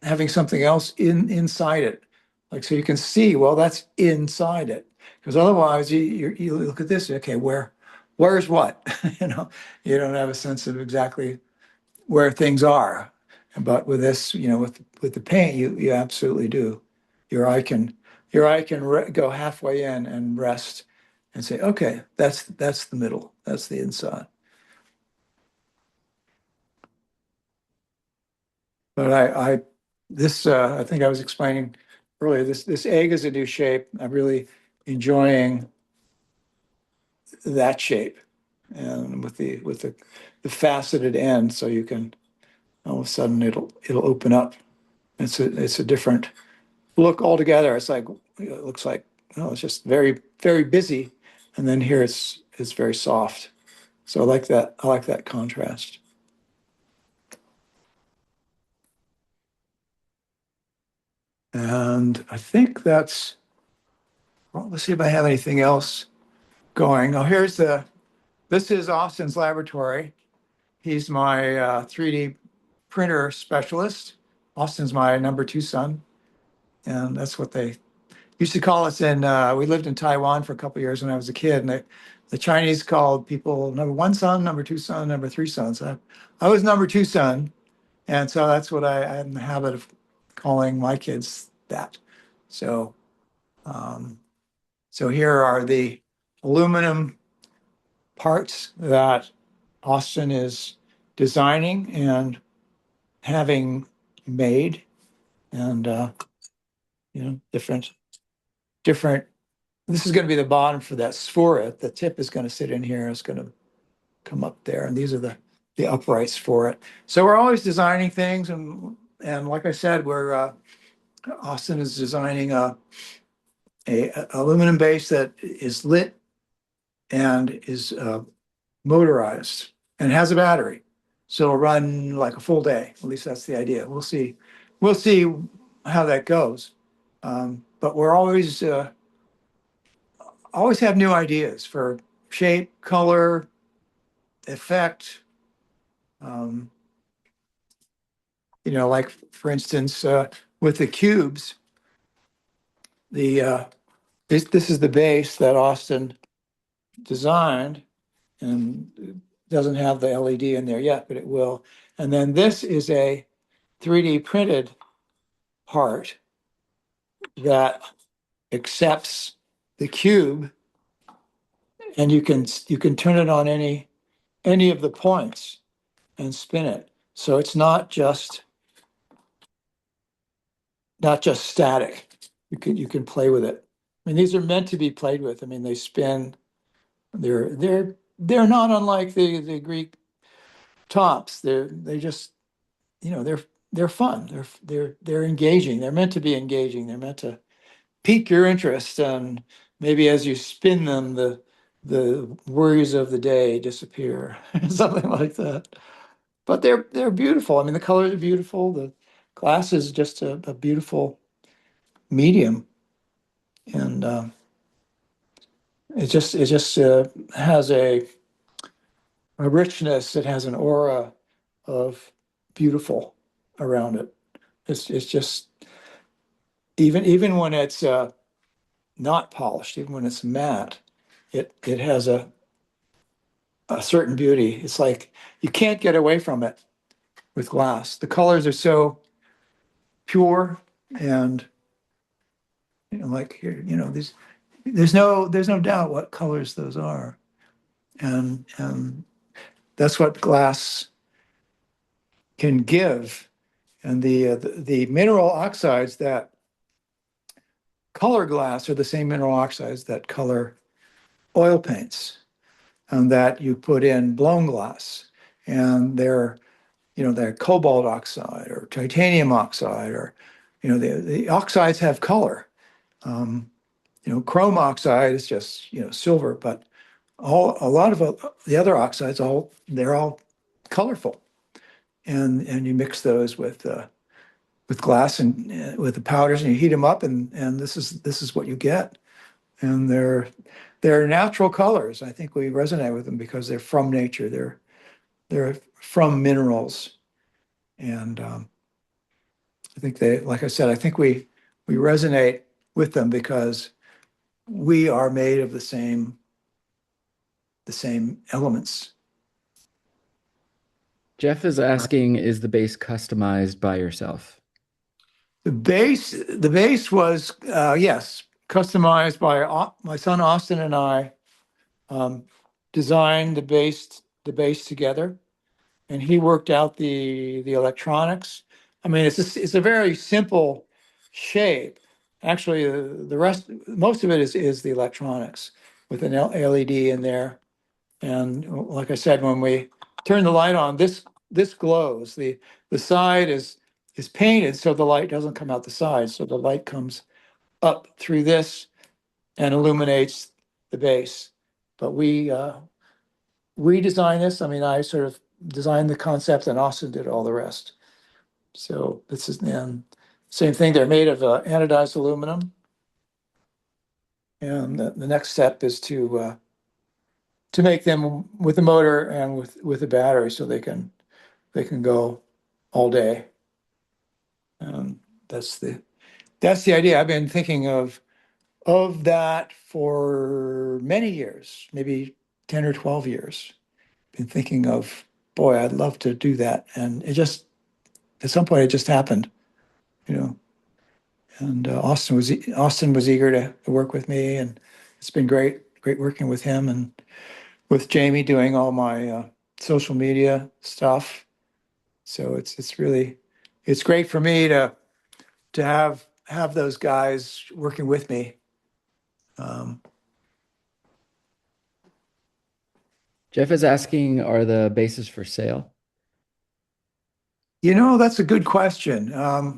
S1: having something else inside it. Like, so you can see, well, that's inside it. Because otherwise you look at this, okay, where's what? You know, you don't have a sense of exactly where things are. But with this, with the paint, you absolutely do. Your eye can go halfway in and rest and say, okay, that's the middle, that's the inside. But I think I was explaining earlier, this egg is a new shape. I'm really enjoying that shape, and with the faceted end, so you can all of a sudden it'll open up. It's a different look altogether. It looks like, oh, it's just very, very busy, and then here it's very soft. So I like that. I like that contrast. And I think well, let's see if I have anything else going. Oh, this is Austin's laboratory. He's my 3D printer specialist. Austin's my number two son, and that's what they used to call us we lived in Taiwan for a couple of years when I was a kid, and the Chinese called people number one son, number two son, number three son. So I was number two son, and so that's what I am in the habit of calling my kids that. So, so here are the aluminum parts that Austin is designing and having made, and different. This is going to be the bottom for that sphere. The tip is going to sit in here. It's going to come up there, and these are the uprights for it. So we're always designing things, and like I said, Austin is designing a aluminum base that is lit and is motorized and has a battery, so it'll run like a full day. At least that's the idea. We'll see how that goes, but we're always have new ideas for shape, color, effect. Like for instance, with the cubes, this is the base that Austin designed, and it doesn't have the LED in there yet, but it will. And then this is a 3D printed part that accepts the cube, and you can turn it on any of the points and spin it. So it's not just static. You can play with it. I mean, these are meant to be played with. I mean, they spin. They're not unlike the Greek tops. They just they're fun. They're engaging. They're meant to be engaging. They're meant to pique your interest, and maybe as you spin them, the worries of the day disappear, something like that. But they're beautiful. I mean, the colors are beautiful. The glass is just a beautiful medium, and it just has a richness. It has an aura of beautiful around it. It's just even when it's not polished, even when it's matte, it has a certain beauty. It's like you can't get away from it with glass. The colors are so pure, and like here, there's no doubt what colors those are, and that's what glass can give. And the mineral oxides that color glass are the same mineral oxides that color oil paints, and that you put in blown glass, and they're cobalt oxide or titanium oxide, or the oxides have color. Chrome oxide is just silver, but a lot of the other oxides, they're all colorful, and you mix those with glass and with the powders, and you heat them up, and this is what you get. And they're natural colors. I think we resonate with them because they're from nature. They're from minerals, and I think like I said, I think we resonate with them because we are made of the same elements.
S4: Jeff is asking, is the base customized by yourself?
S1: The base was yes, customized by my son Austin, and I designed the base together, and he worked out the electronics. I mean, it's a very simple shape. Actually, most of it is the electronics with an LED in there. And like I said, when we turn the light on, this glows. The side is painted so the light doesn't come out the side. So the light comes up through this and illuminates the base. But we designed this. I mean, I sort of designed the concept, and Austin did all the rest. So this is same thing. They're made of anodized aluminum, and the next step is to make them with a motor and with a battery, so they can go all day. That's the idea. I've been thinking of of that for many years, maybe 10 or 12 years. Been thinking of, boy, I'd love to do that. And it just, at some point, it just happened, you know. And Austin was eager to work with me, and it's been great working with him and with Jamie doing all my social media stuff. So it's really it's great for me to have those guys working with me. Um,
S4: Jeff is asking, are the bases for sale?
S1: that's a good question.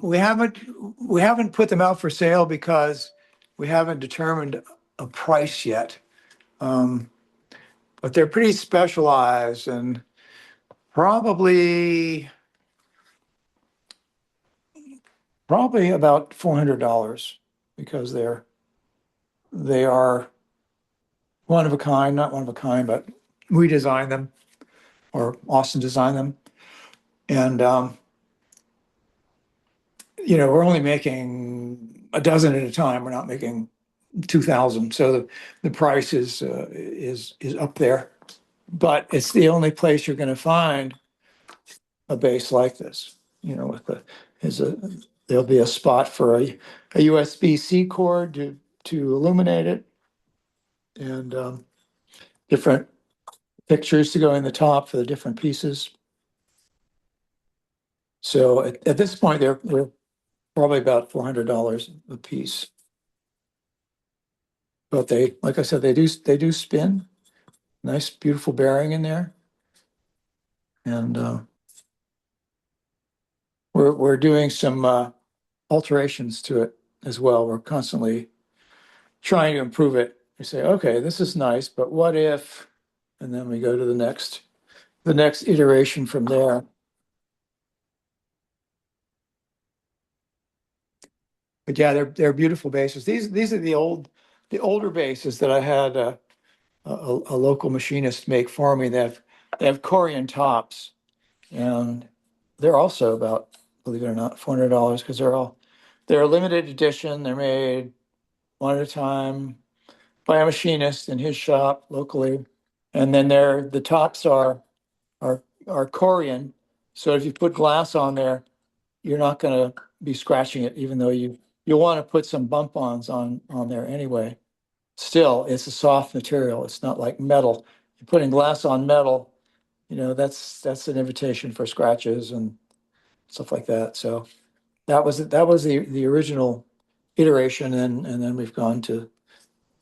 S1: We haven't put them out for sale because we haven't determined a price yet. Um, but they're pretty specialized and probably about $400 because they are one of a kind, not one of a kind, but we designed them or Austin designed them. And we're only making a dozen at a time. We're not making 2,000. So the price is up there. But it's the only place you're going to find a base like this. With there'll be a spot for a USB-C cord to illuminate it, and different pictures to go in the top for the different pieces. So at this point, they're probably about $400 a piece. But like I said, they do spin. Nice, beautiful bearing in there, and we're doing some alterations to it as well. We're constantly trying to improve it. We say, okay, this is nice, but what if? And then we go to the next iteration from there. But yeah, they're beautiful bases. These are the older bases that I had a local machinist make for me. They have Corian tops, and they're also about, believe it or not, $400 because they're a limited edition. They're made one at a time by a machinist in his shop locally, and then the tops are Corian. So if you put glass on there, you're not going to be scratching it, even though you'll want to put some bump-ons on there anyway. Still, it's a soft material. It's not like metal. You're putting glass on metal, that's an invitation for scratches and stuff like that. So that was the original iteration, and then we've gone to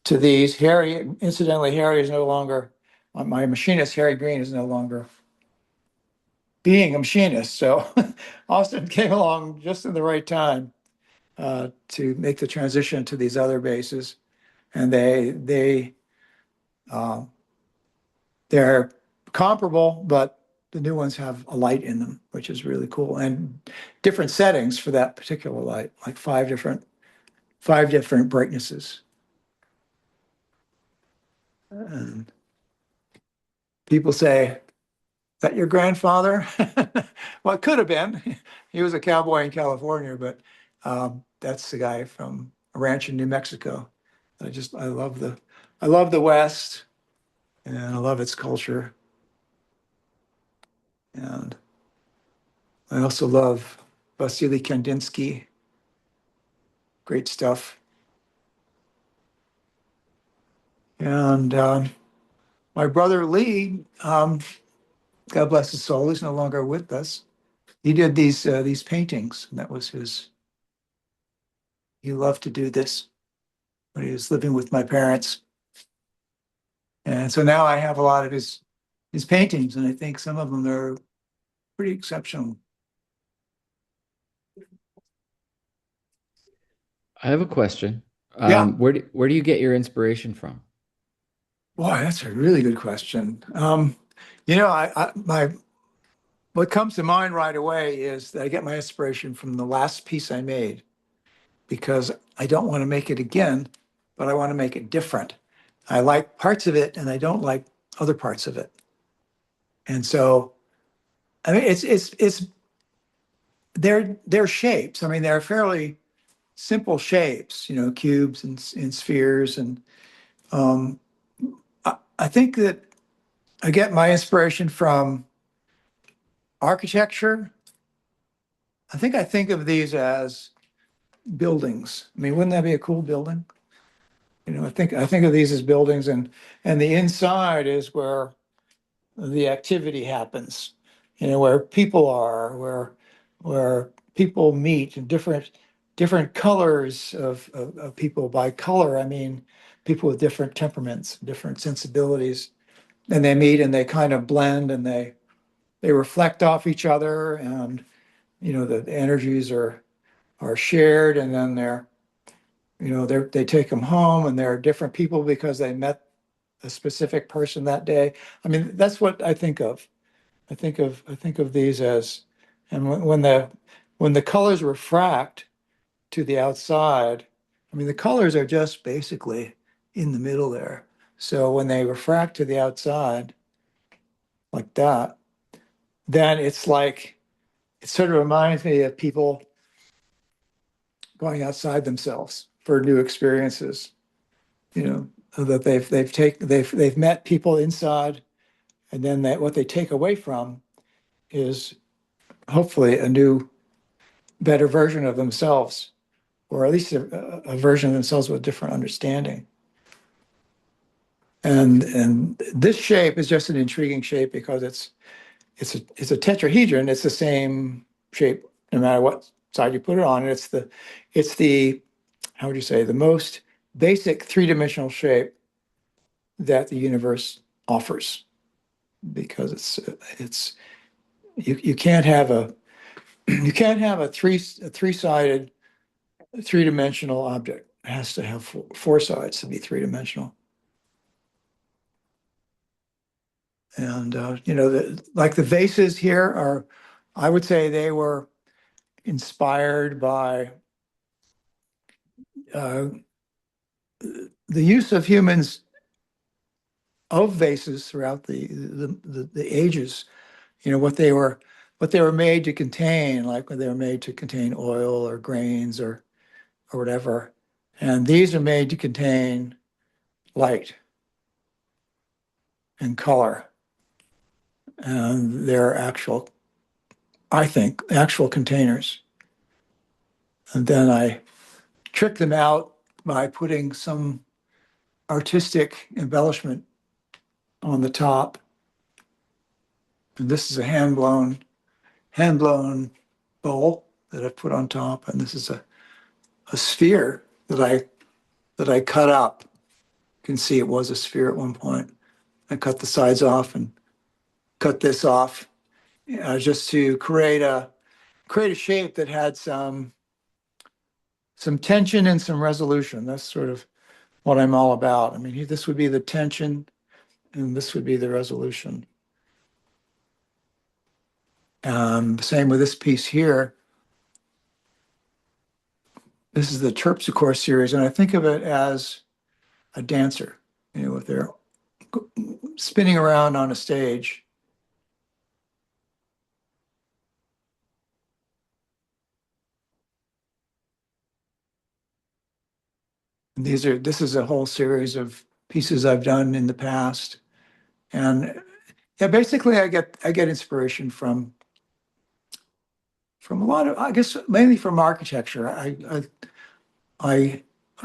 S1: these. Incidentally, Harry is no longer my machinist. Harry Green is no longer being a machinist. So Austin came along just in the right time to make the transition to these other bases, and uh, they're comparable, but the new ones have a light in them, which is really cool, and different settings for that particular light, like five different brightnesses. And people say, that your grandfather? Well, it could have been. He was a cowboy in California, but that's the guy from a ranch in New Mexico. I love the West, and I love its culture, and I also love Vasily Kandinsky. Great stuff. And my brother Lee, God bless his soul, he's no longer with us. He did these paintings, and that was his. He loved to do this when he was living with my parents. And so now I have a lot of his paintings, and I think some of them are pretty exceptional.
S4: I have a question.
S1: Yeah.
S4: Where do you get your inspiration from?
S1: Boy, that's a really good question. What comes to mind right away is that I get my inspiration from the last piece I made because I don't want to make it again, but I want to make it different. I like parts of it, and I don't like other parts of it. And so, I mean, they're shapes. I mean, they're fairly simple shapes, cubes and spheres. And I think that I get my inspiration from architecture. I think of these as buildings. I mean, wouldn't that be a cool building? I think of these as buildings, and the inside is where the activity happens. Where people are, where people meet, and different colors of people. By color, I mean people with different temperaments, different sensibilities, and they meet and they kind of blend, and they reflect off each other, and the energies are shared, and then they take them home, and they're different people because they met a specific person that day. I mean, that's what I think of. I think of these as, and when the colors refract to the outside, I mean, the colors are just basically in the middle there. So when they refract to the outside like that, then it's like, it sort of reminds me of people going outside themselves for new experiences, that they've met people inside, and then what they take away from is hopefully a new, better version of themselves, or at least a version of themselves with different understanding. And this shape is just an intriguing shape because it's a tetrahedron. It's the same shape no matter what side you put it on. And it's the how would you say, the most basic three-dimensional shape that the universe offers, because it's you can't have a you can't have a three-sided three-dimensional object. It has to have four sides to be three-dimensional. And like the vases here are, I would say they were inspired by uh, the use of humans of vases throughout the ages. What they were made to contain, like when they were made to contain oil or grains or whatever. And these are made to contain light and color. And they're actual, I think, actual containers. And then I trick them out by putting some artistic embellishment on the top. And this is a hand blown bowl that I put on top. And this is a sphere that I cut up. You can see it was a sphere at one point. I cut the sides off and cut this off, just to create a shape that had some tension and some resolution. That's sort of what I'm all about. I mean, this would be the tension, and this would be the resolution. Same with this piece here. This is the Terpsichore series, and I think of it as a dancer. If they're spinning around on a stage. This is a whole series of pieces I've done in the past. And yeah, basically I get inspiration from a lot of, I guess, mainly from architecture. I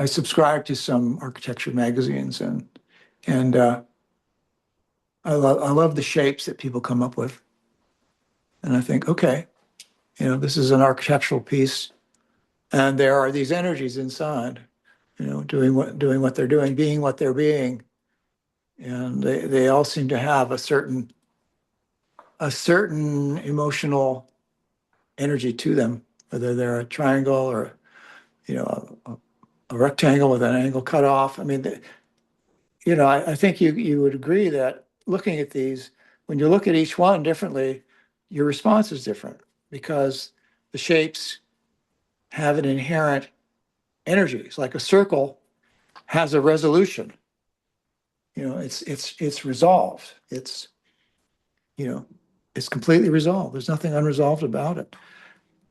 S1: subscribe to some architecture magazines, and I love the shapes that people come up with. And I think, okay, this is an architectural piece, and there are these energies inside, doing what they're doing, being what they're being. And they all seem to have a certain emotional energy to them, whether they're a triangle or a rectangle with an angle cut off. I mean, I think you would agree that looking at these, when you look at each one differently, your response is different because the shapes have an inherent energy. It's like a circle has a resolution. It's resolved. It's completely resolved. There's nothing unresolved about it.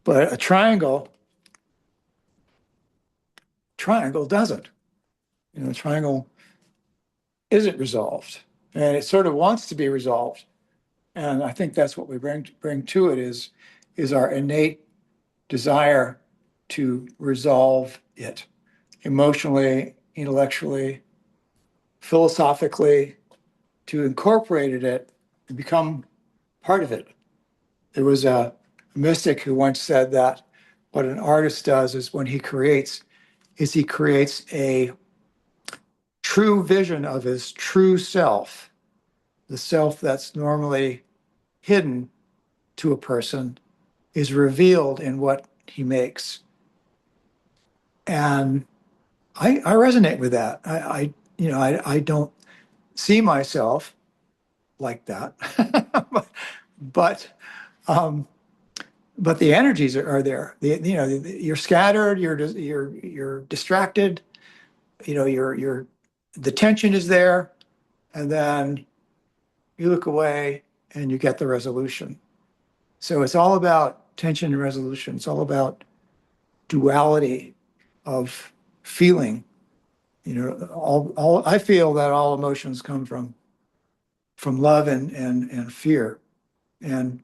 S1: But a triangle triangle doesn't. The triangle isn't resolved, and it sort of wants to be resolved. And I think that's what we bring to it is our innate desire to resolve it emotionally, intellectually, philosophically, to incorporate it and become part of it. There was a mystic who once said that what an artist does is when he creates a true vision of his true self, the self that's normally hidden to a person is revealed in what he makes. And I resonate with that. I don't see myself like that, but um, but the energies are there. You're scattered. You're distracted. You're the tension is there, and then you look away and you get the resolution. So it's all about tension and resolution. It's all about duality of feeling. All I feel that all emotions come from love and fear, and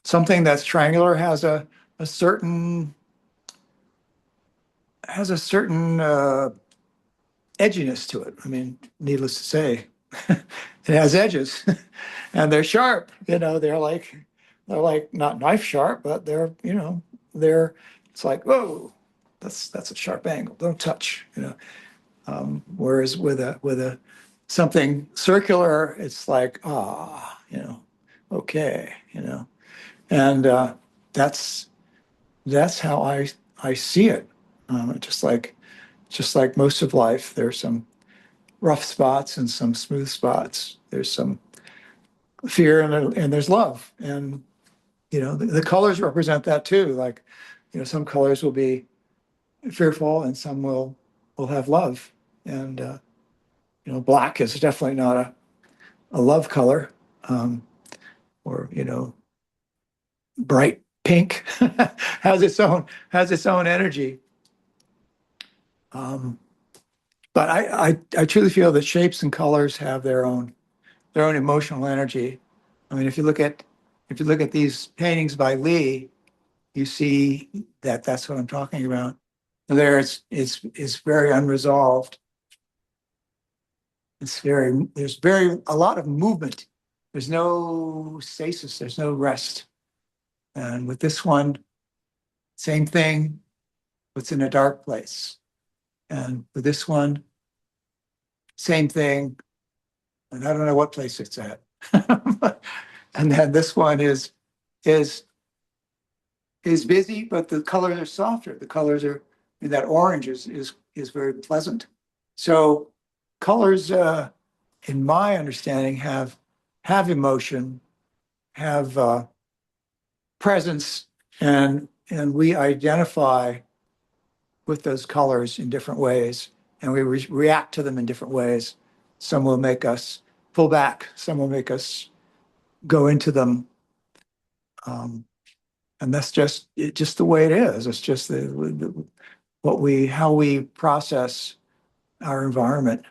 S1: something that's triangular a certain has a certain edginess to it. I mean, needless to say, it has edges, and they're sharp. They're like not knife sharp, but they're it's like, whoa, that's a sharp angle. Don't touch. Whereas with a something circular, it's like, okay, and that's how I see it. Just like most of life, there's some rough spots and some smooth spots. There's some fear and there's love, and the colors represent that too. Like, some colors will be fearful and some will have love, and black is definitely not a love color, or bright pink has its own energy. Um, but I truly feel that shapes and colors have their own emotional energy. I mean, if you look at these paintings by Lee, you see that that's what I'm talking about. It's very unresolved. There's a lot of movement. There's no stasis. There's no rest. And with this one, same thing. It's in a dark place. And with this one, same thing. And I don't know what place it's at. And then this one is busy, but the colors are softer. The colors are that orange is very pleasant. So colors, in my understanding, have emotion, have presence, and we identify with those colors in different ways, and we react to them in different ways. Some will make us pull back. Some will make us go into them. And that's just the way it is. It's just how we process our environment.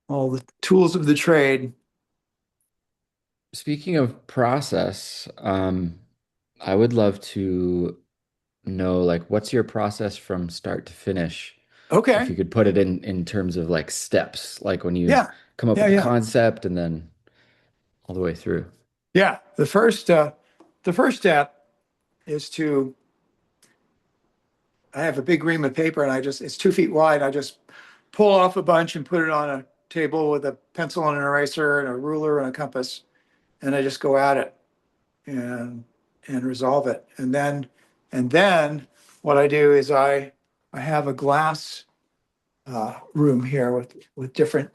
S1: All the tools of the trade.
S4: Speaking of process, I would love to know like what's your process from start to finish? If
S1: Okay.
S4: you could put it in terms of like steps, like when you
S1: Yeah.
S4: come up
S1: Yeah.
S4: with the
S1: Yeah.
S4: concept and then all the way through.
S1: Yeah. The first step is to. I have a big ream of paper, and it's 2 feet wide. I just pull off a bunch and put it on a table with a pencil and an eraser and a ruler and a compass, and I just go at it and resolve it. And then what I do is I have a glass room here with different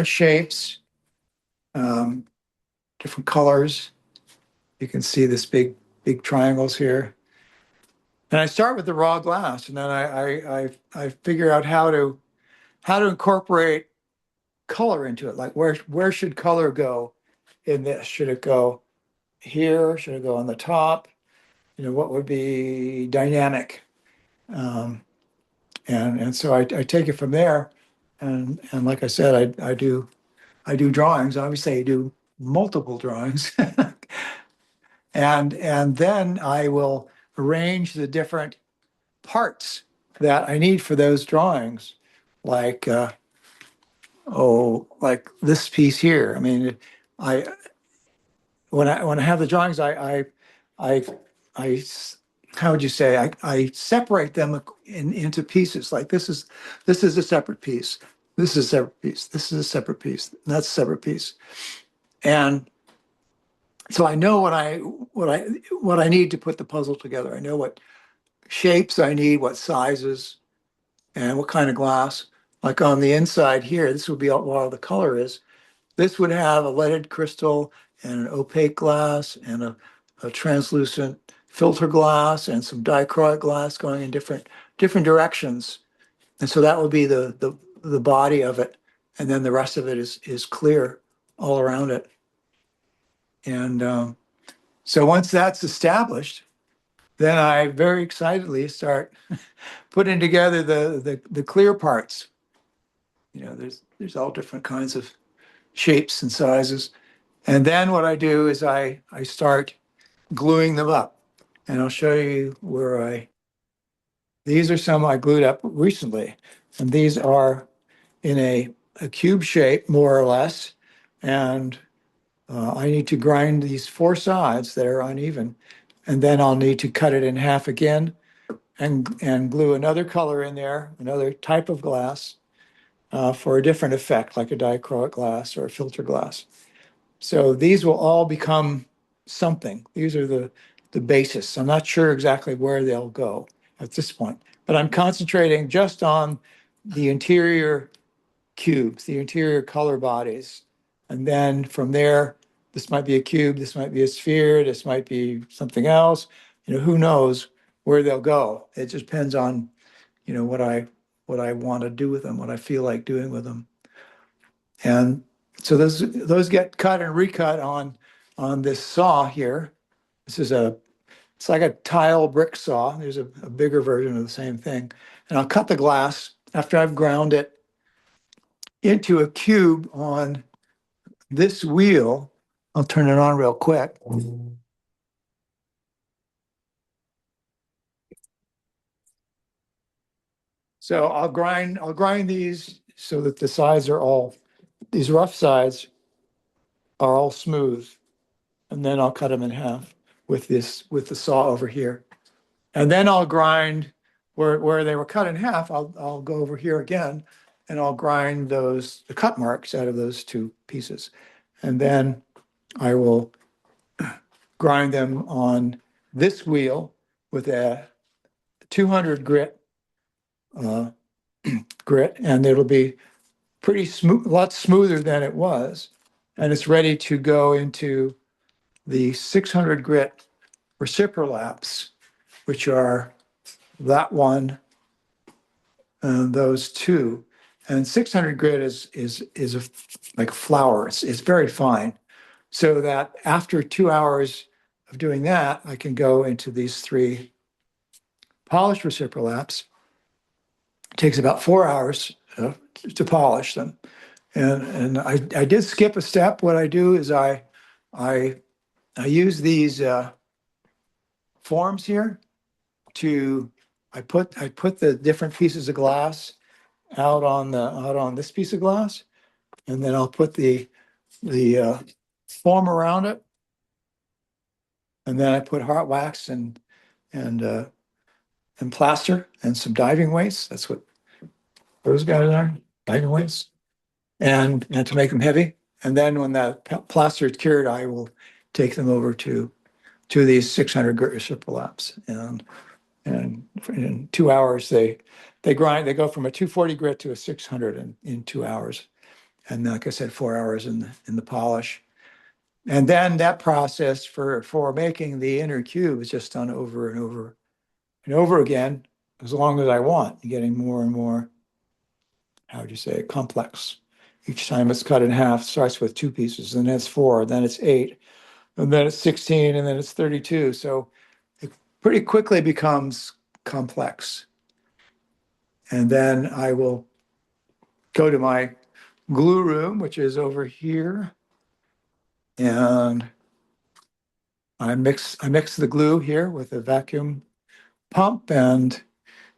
S1: shapes, um, different colors. You can see this big triangles here. And I start with the raw glass, and then I figure out how to incorporate color into it. Like where should color go in this? Should it go here? Should I go on the top? You know, what would be dynamic? Um, and so I take it from there. And like I said, I do drawings. Obviously, I do multiple drawings. And then I will arrange the different parts that I need for those drawings, like like this piece here. I mean, I when I have the drawings, I I s- how would you say, I separate them into pieces. Like this is a separate piece. This is a separate piece. This is a separate piece. And that's a separate piece. And so I know what I need to put the puzzle together. I know what shapes I need, what sizes, and what kind of glass. Like on the inside here, this would be what the color is. This would have a leaded crystal and an opaque glass and a translucent filter glass and some dichroic glass going in different directions. And so that would be the body of it. And then the rest of it is clear all around it. And so once that's established, then I very excitedly start putting together the clear parts. You know, there's all different kinds of shapes and sizes. And then what I do is I start gluing them up. And I'll show you these are some I glued up recently. And these are in a cube shape, more or less. And I need to grind these four sides that are uneven. And then I'll need to cut it in half again and glue another color in there, another type of glass for a different effect, like a dichroic glass or a filter glass. So these will all become something. These are the basis. I'm not sure exactly where they'll go at this point, but I'm concentrating just on the interior cubes, the interior color bodies. And then from there, this might be a cube, this might be a sphere, this might be something else. You know, who knows where they'll go? It just depends on, you know, what I want to do with them, what I feel like doing with them. And so those get cut and recut on this saw here. This is it's like a tile brick saw. There's a bigger version of the same thing. And I'll cut the glass after I've ground it into a cube on this wheel. I'll turn it on real quick. So I'll grind these so that the sides are these rough sides are all smooth. And then I'll cut them in half with the saw over here. And then I'll grind where they were cut in half, I'll go over here again and I'll grind the cut marks out of those two pieces. And then I will grind them on this wheel with a 200 uh, grit, and it'll be pretty smooth, a lot smoother than it was. And it's ready to go into the 600 grit reciprolaps, which are that one and those two. And 600 grit is like flour. It's very fine. So that after 2 hours of doing that, I can go into these three polished reciprolaps. It takes about 4 hours to polish them. And I did skip a step. What I do is I use these forms here to I put the different pieces of glass out on this piece of glass, and then I'll put the form around it, and then I put hot wax and and plaster and some diving weights. That's what those guys are, diving weights, and to make them heavy. And then when that plaster is cured, I will take them over to these 600 grit reciprolaps, and in 2 hours they grind. They go from a 240 grit to a 600 in 2 hours, and like I said, 4 hours in the polish. And then that process for making the inner cube is just done over and over and over again, as long as I want, getting more and more, how would you say, complex. Each time it's cut in half, starts with two pieces, and then it's four, then it's eight, and then it's 16, and then it's 32. So it pretty quickly becomes complex. And then I will go to my glue room, which is over here. And I mix the glue here with a vacuum pump, and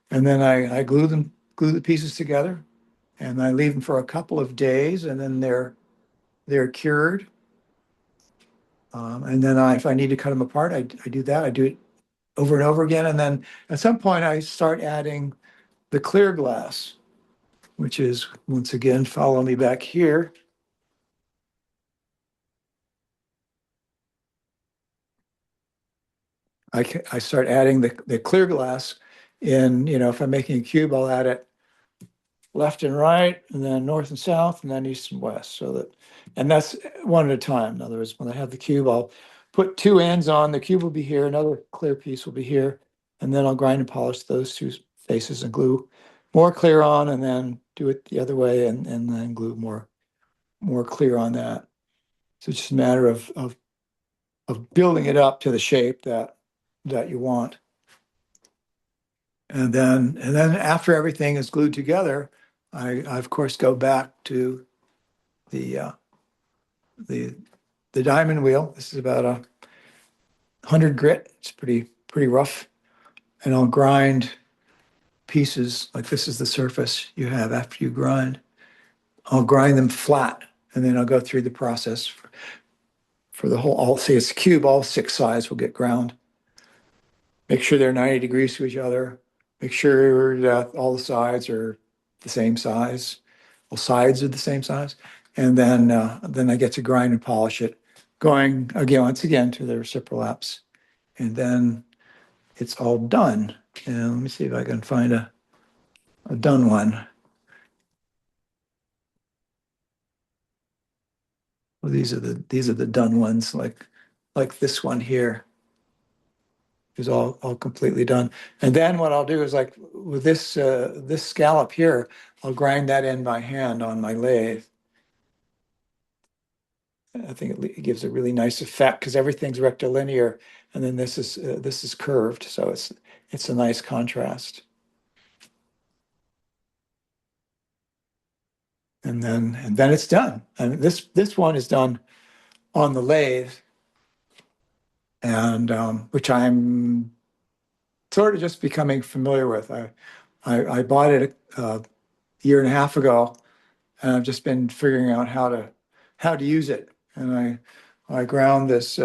S1: then I glue the pieces together, and I leave them for a couple of days, and then they're cured. And then if I need to cut them apart, I do that. I do it over and over again. And then at some point, I start adding the clear glass, which is, once again, follow me back here. I start adding the clear glass in, if I'm making a cube, I'll add it left and right, and then north and south, and then east and west. And that's one at a time. In other words, when I have the cube, I'll put two ends on, the cube will be here, another clear piece will be here, and then I'll grind and polish those two faces and glue more clear on, and then do it the other way, and then glue more clear on that. So it's just a matter of building it up to the shape that you want. And then after everything is glued together, I of course go back to the diamond wheel. This is about 100 grit. It's pretty rough, and I'll grind pieces like this is the surface you have after you grind. I'll grind them flat, and then I'll go through the process for the whole. I'll say it's a cube. All six sides will get ground. Make sure they're 90 degrees to each other. Make sure that all the sides are the same size. All sides are the same size. And then I get to grind and polish it, going again, once again, to the reciprocal laps. And then it's all done. And let me see if I can find a done one. Well, these are the done ones, like this one here is all completely done. And then what I'll do is, like with this scallop here, I'll grind that in by hand on my lathe. I think it gives a really nice effect because everything's rectilinear, and then this is curved, so it's a nice contrast. And then it's done. And this one is done on the lathe, and which I'm sort of just becoming familiar with. I bought it a year and a half ago, and I've just been figuring out how to use it. And I ground this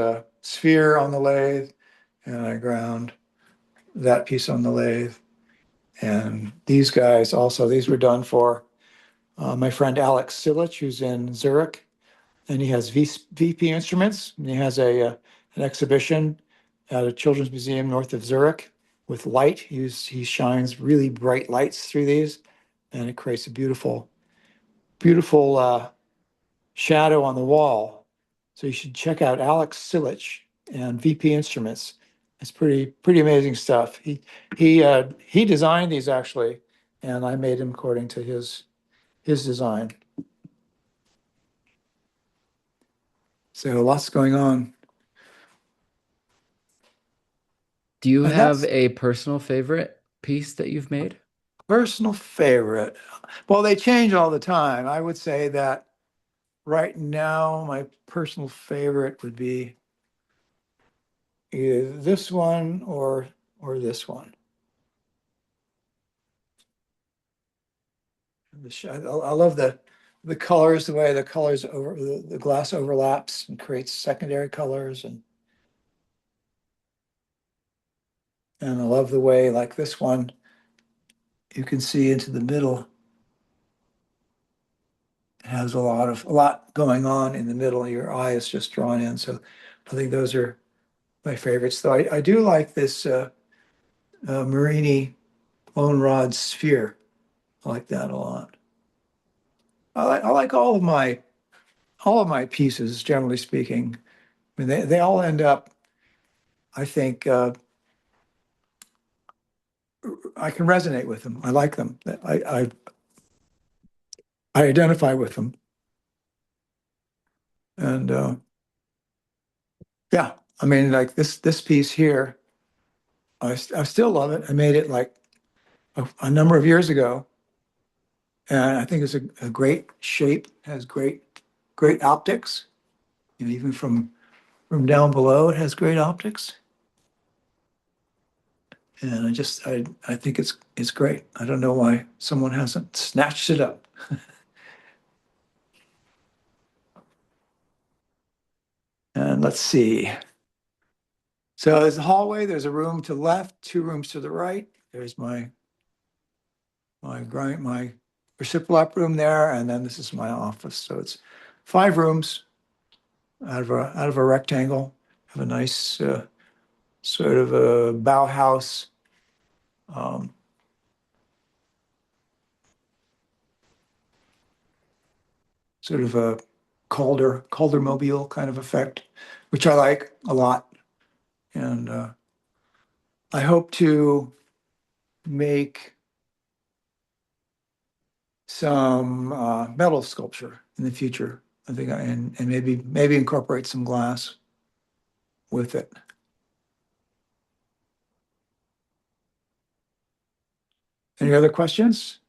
S1: sphere on the lathe, and I ground that piece on the lathe. And these guys also, these were done for my friend Alex Silich, who's in Zurich, and he has VP Instruments, and he has an exhibition at a children's museum north of Zurich with light. He shines really bright lights through these, and it creates a beautiful shadow on the wall. So you should check out Alex Silich and VP Instruments. It's pretty amazing stuff. He designed these actually, and I made them according to his design. So lots going on.
S4: Do you
S1: And
S4: have
S1: that's
S4: a personal favorite piece that you've made?
S1: personal favorite. Well, they change all the time. I would say that right now, my personal favorite would be either this one or this one. I love the colors, the way the colors over the glass overlaps and creates secondary colors, and I love the way, like this one, you can see into the middle. It has a lot going on in the middle. Your eye is just drawn in. So I think those are my favorites. Though I do like this Marini bone rod sphere. I like that a lot. I like all of my pieces, generally speaking. I mean, they all end up, I think, I can resonate with them. I like them. I identify with them. And Yeah, I mean, like this piece here, I still love it. I made it like a number of years ago, and I think it's a great shape, has great optics. You know, even from down below, it has great optics. And I think it's great. I don't know why someone hasn't snatched it up. And let's see. So there's a hallway, there's a room to the left, two rooms to the right. There's my reciprolap room there, and then this is my office. So it's 5 rooms out of a rectangle. Have a nice sort of a Bauhaus um, sort of a Calder mobile kind of effect, which I like a lot. And I hope to make some metal sculpture in the future. I think and maybe incorporate some glass with it. Any other questions?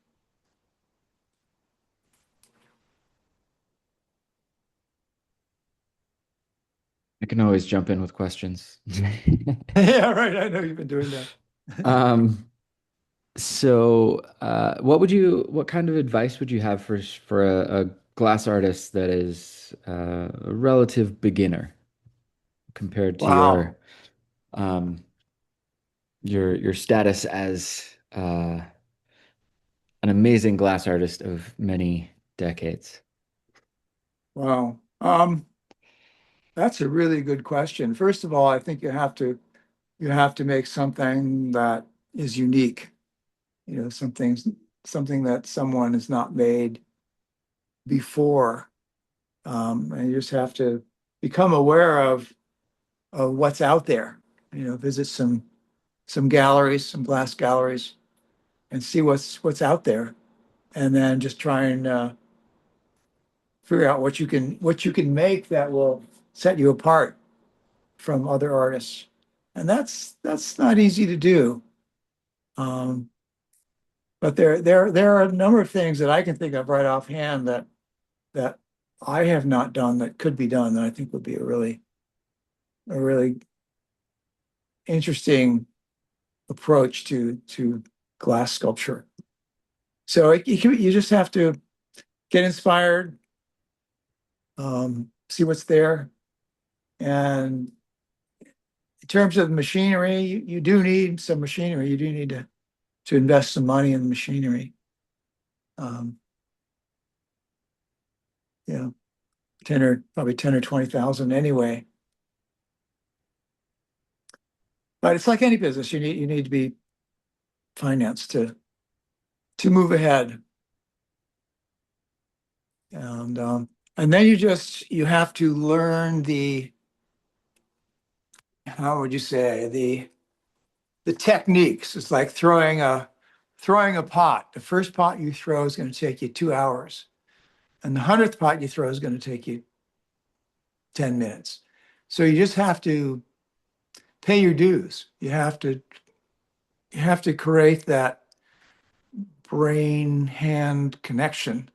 S4: I can always jump in with questions.
S1: Yeah, right. I know you've been doing that.
S4: Um, so what kind of advice would you have for a glass artist that is a relative beginner compared to
S1: Wow.
S4: um your status as an amazing glass artist of many decades?
S1: Wow. That's a really good question. First of all, I think you have to make something that is unique. You know, something that someone has not made before. And you just have to become aware of what's out there. You know, visit some galleries, some glass galleries, and see what's out there, and then just try and figure out what you can make that will set you apart from other artists. And that's not easy to do. Um, but there are a number of things that I can think of right offhand that I have not done that could be done that I think would be a really interesting approach to glass sculpture. So you just have to get inspired, see what's there, and in terms of machinery, you do need some machinery. You do need to invest some money in machinery. Um, you know, probably 10 or 20,000 anyway. But it's like any business. You need to be financed to move ahead. And then you have to learn how would you say, the techniques. It's like throwing a pot. The first pot you throw is going to take you 2 hours. And the 100th pot you throw is going to take you 10 minutes. So you just have to pay your dues. You have to create that brain hand connection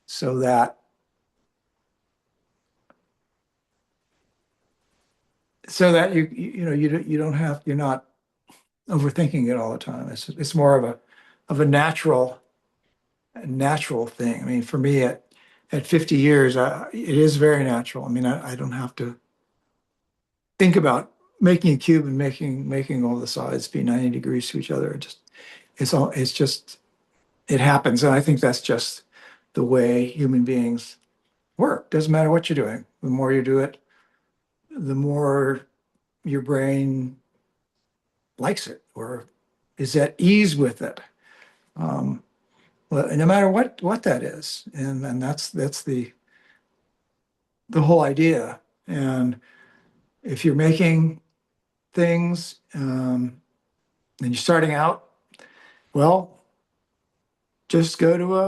S1: so that you're not overthinking it all the time. It's more of a natural thing. I mean, for me at 50 years, it is very natural. I mean, I don't have to think about making a cube and making all the sides be 90 degrees to each other. It happens. And I think that's just the way human beings work. Doesn't matter what you're doing. The more you do it, the more your brain likes it or is at ease with it. Um, well, no matter what that is. And that's the whole idea. And if you're making things and you're starting out, well, just go to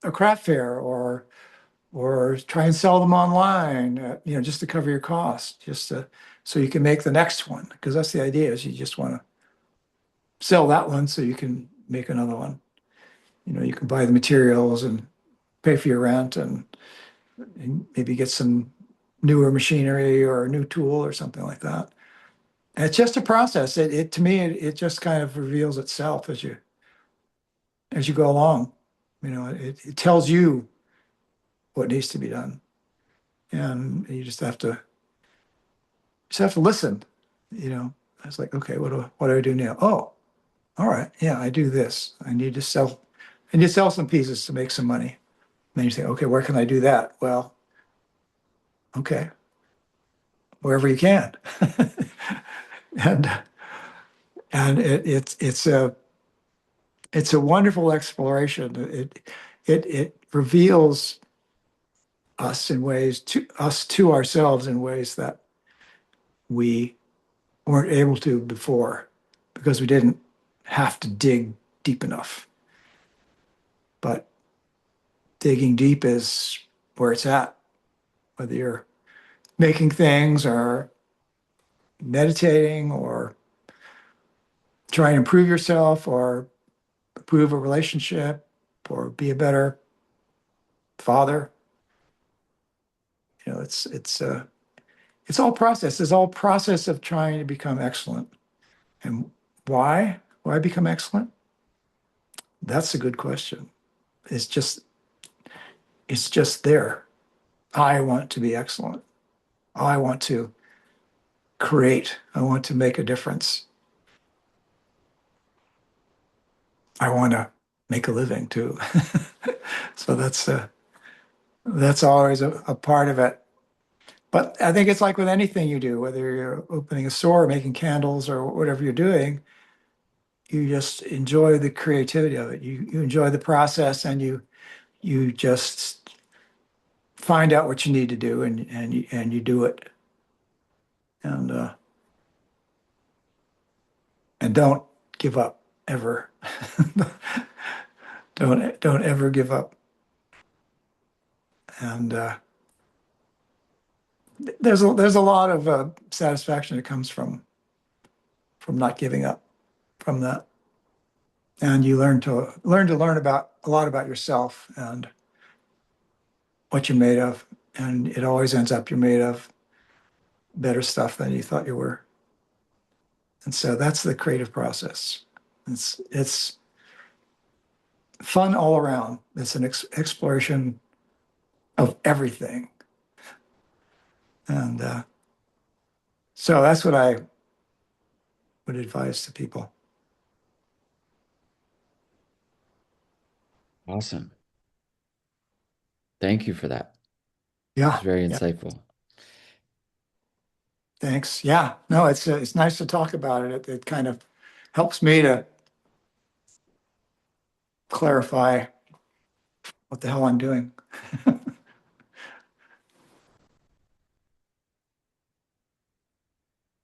S1: a craft fair or or try and sell them online, just to cover your costs, so you can make the next one. Because that's the idea, is you just want to sell that one so you can make another one. You can buy the materials and pay for your rent and maybe get some newer machinery or a new tool or something like that. And it's just a process. To me, it just kind of reveals itself as you go along. It tells you what needs to be done, and you just have to listen. It's like, okay, what do I do now? Oh, all right, yeah, I do this. I need to sell some pieces to make some money. Then you say, okay, where can I do that? Well, okay, wherever you can. and and it's a wonderful exploration. It reveals us to ourselves in ways that we weren't able to before, because we didn't have to dig deep enough. But digging deep is where it's at, whether you're making things or meditating or trying to improve yourself or improve a relationship or be a better father. It's all process. It's all process of trying to become excellent. And why? Why become excellent? That's a good question. It's just there. I want to be excellent. I want to create. I want to make a difference. I want to make a living too. So that's always a part of it. But I think it's like with anything you do, whether you're opening a store, or making candles, or whatever you're doing, you just enjoy the creativity of it. You enjoy the process, and you just find out what you need to do, and you do it. And don't give up ever. Don't ever give up. And there's a lot of satisfaction that comes from not giving up from that. And you learn about a lot about yourself and what you're made of. And it always ends up you're made of better stuff than you thought you were. And so that's the creative process. It's fun all around. It's an exploration of everything. And so that's what I would advise to people.
S4: Awesome. Thank you for that.
S1: Yeah.
S4: It's very
S1: Yeah.
S4: insightful.
S1: Thanks. Yeah. No, it's nice to talk about it. It kind of helps me to clarify what the hell I'm doing.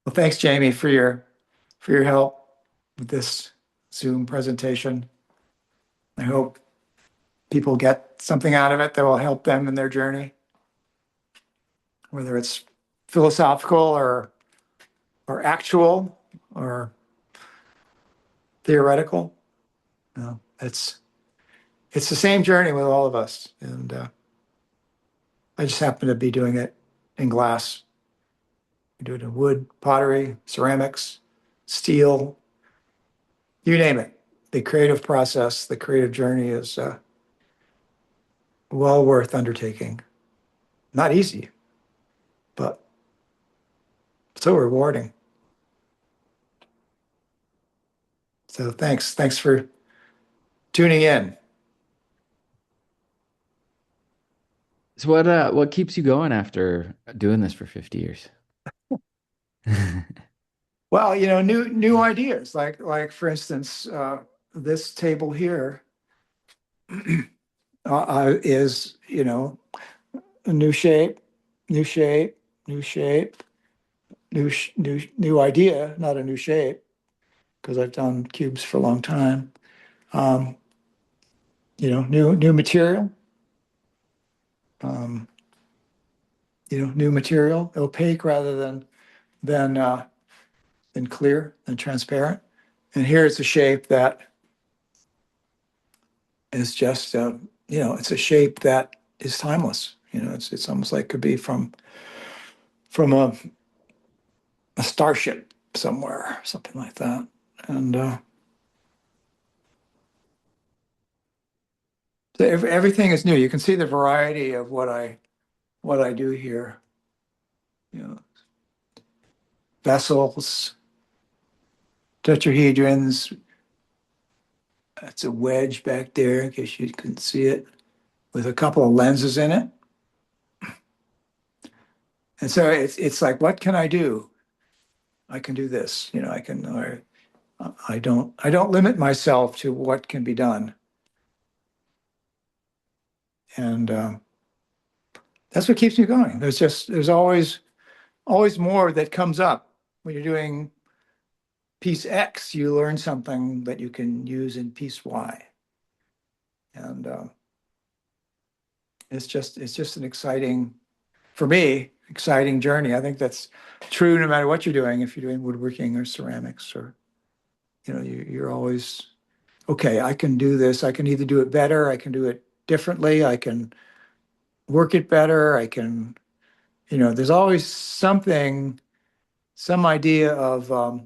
S1: Well, thanks, Jamie, for your help with this Zoom presentation. I hope people get something out of it that will help them in their journey, whether it's philosophical or actual or theoretical. It's the same journey with all of us, and I just happen to be doing it in glass. We do it in wood, pottery, ceramics, steel, you name it. The creative process, the creative journey is well worth undertaking. Not easy, but so rewarding. So thanks for tuning in.
S4: So what keeps you going after doing this for 50 years?
S1: Well, new ideas, like for instance, this table here is a new shape, new shape, new shape, new idea, not a new shape, because I've done cubes for a long time. New material, um, new material, opaque rather than clear and transparent. And here it's a shape that is just, it's a shape that is timeless. It's almost like it could be from a starship somewhere, something like that. And so everything is new. You can see the variety of what I do here. Vessels, tetrahedrons. That's a wedge back there, in case you can see it, with a couple of lenses in it. And so it's like, what can I do? I can do this. I don't limit myself to what can be done. And that's what keeps me going. There's always more that comes up. When you're doing piece X, you learn something that you can use in piece Y. And it's just an exciting, for me, exciting journey. I think that's true no matter what you're doing. If you're doing woodworking or ceramics, or you're always, okay, I can do this. I can either do it better, I can do it differently, I can work it better, I can, there's always something, some idea of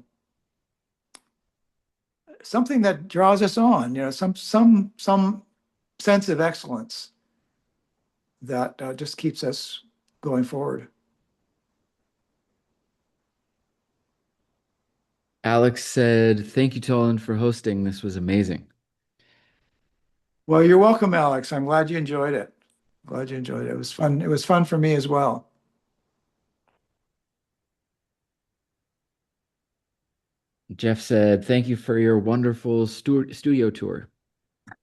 S1: something that draws us on, some sense of excellence that just keeps us going forward.
S4: Alex said, "Thank you, Toland, for hosting. This was amazing."
S1: Well, you're welcome, Alex. I'm glad you enjoyed it. Glad you enjoyed it. It was fun. It was fun for me as well.
S4: Jeff said, "Thank you for your wonderful studio tour."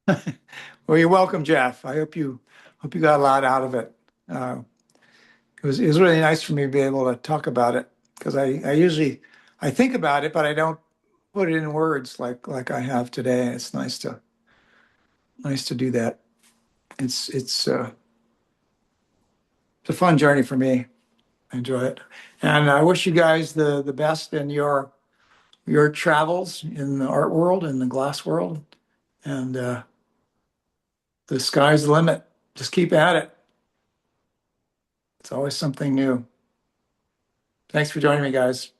S1: Well, you're welcome, Jeff. I hope you got a lot out of it. It was really nice for me to be able to talk about it, because I usually I think about it, but I don't put it in words like I have today. It's nice to do that. It's a fun journey for me. I enjoy it, and I wish you guys the best in your travels in the art world and the glass world, and the sky's the limit. Just keep at it. It's always something new. Thanks for joining me, guys.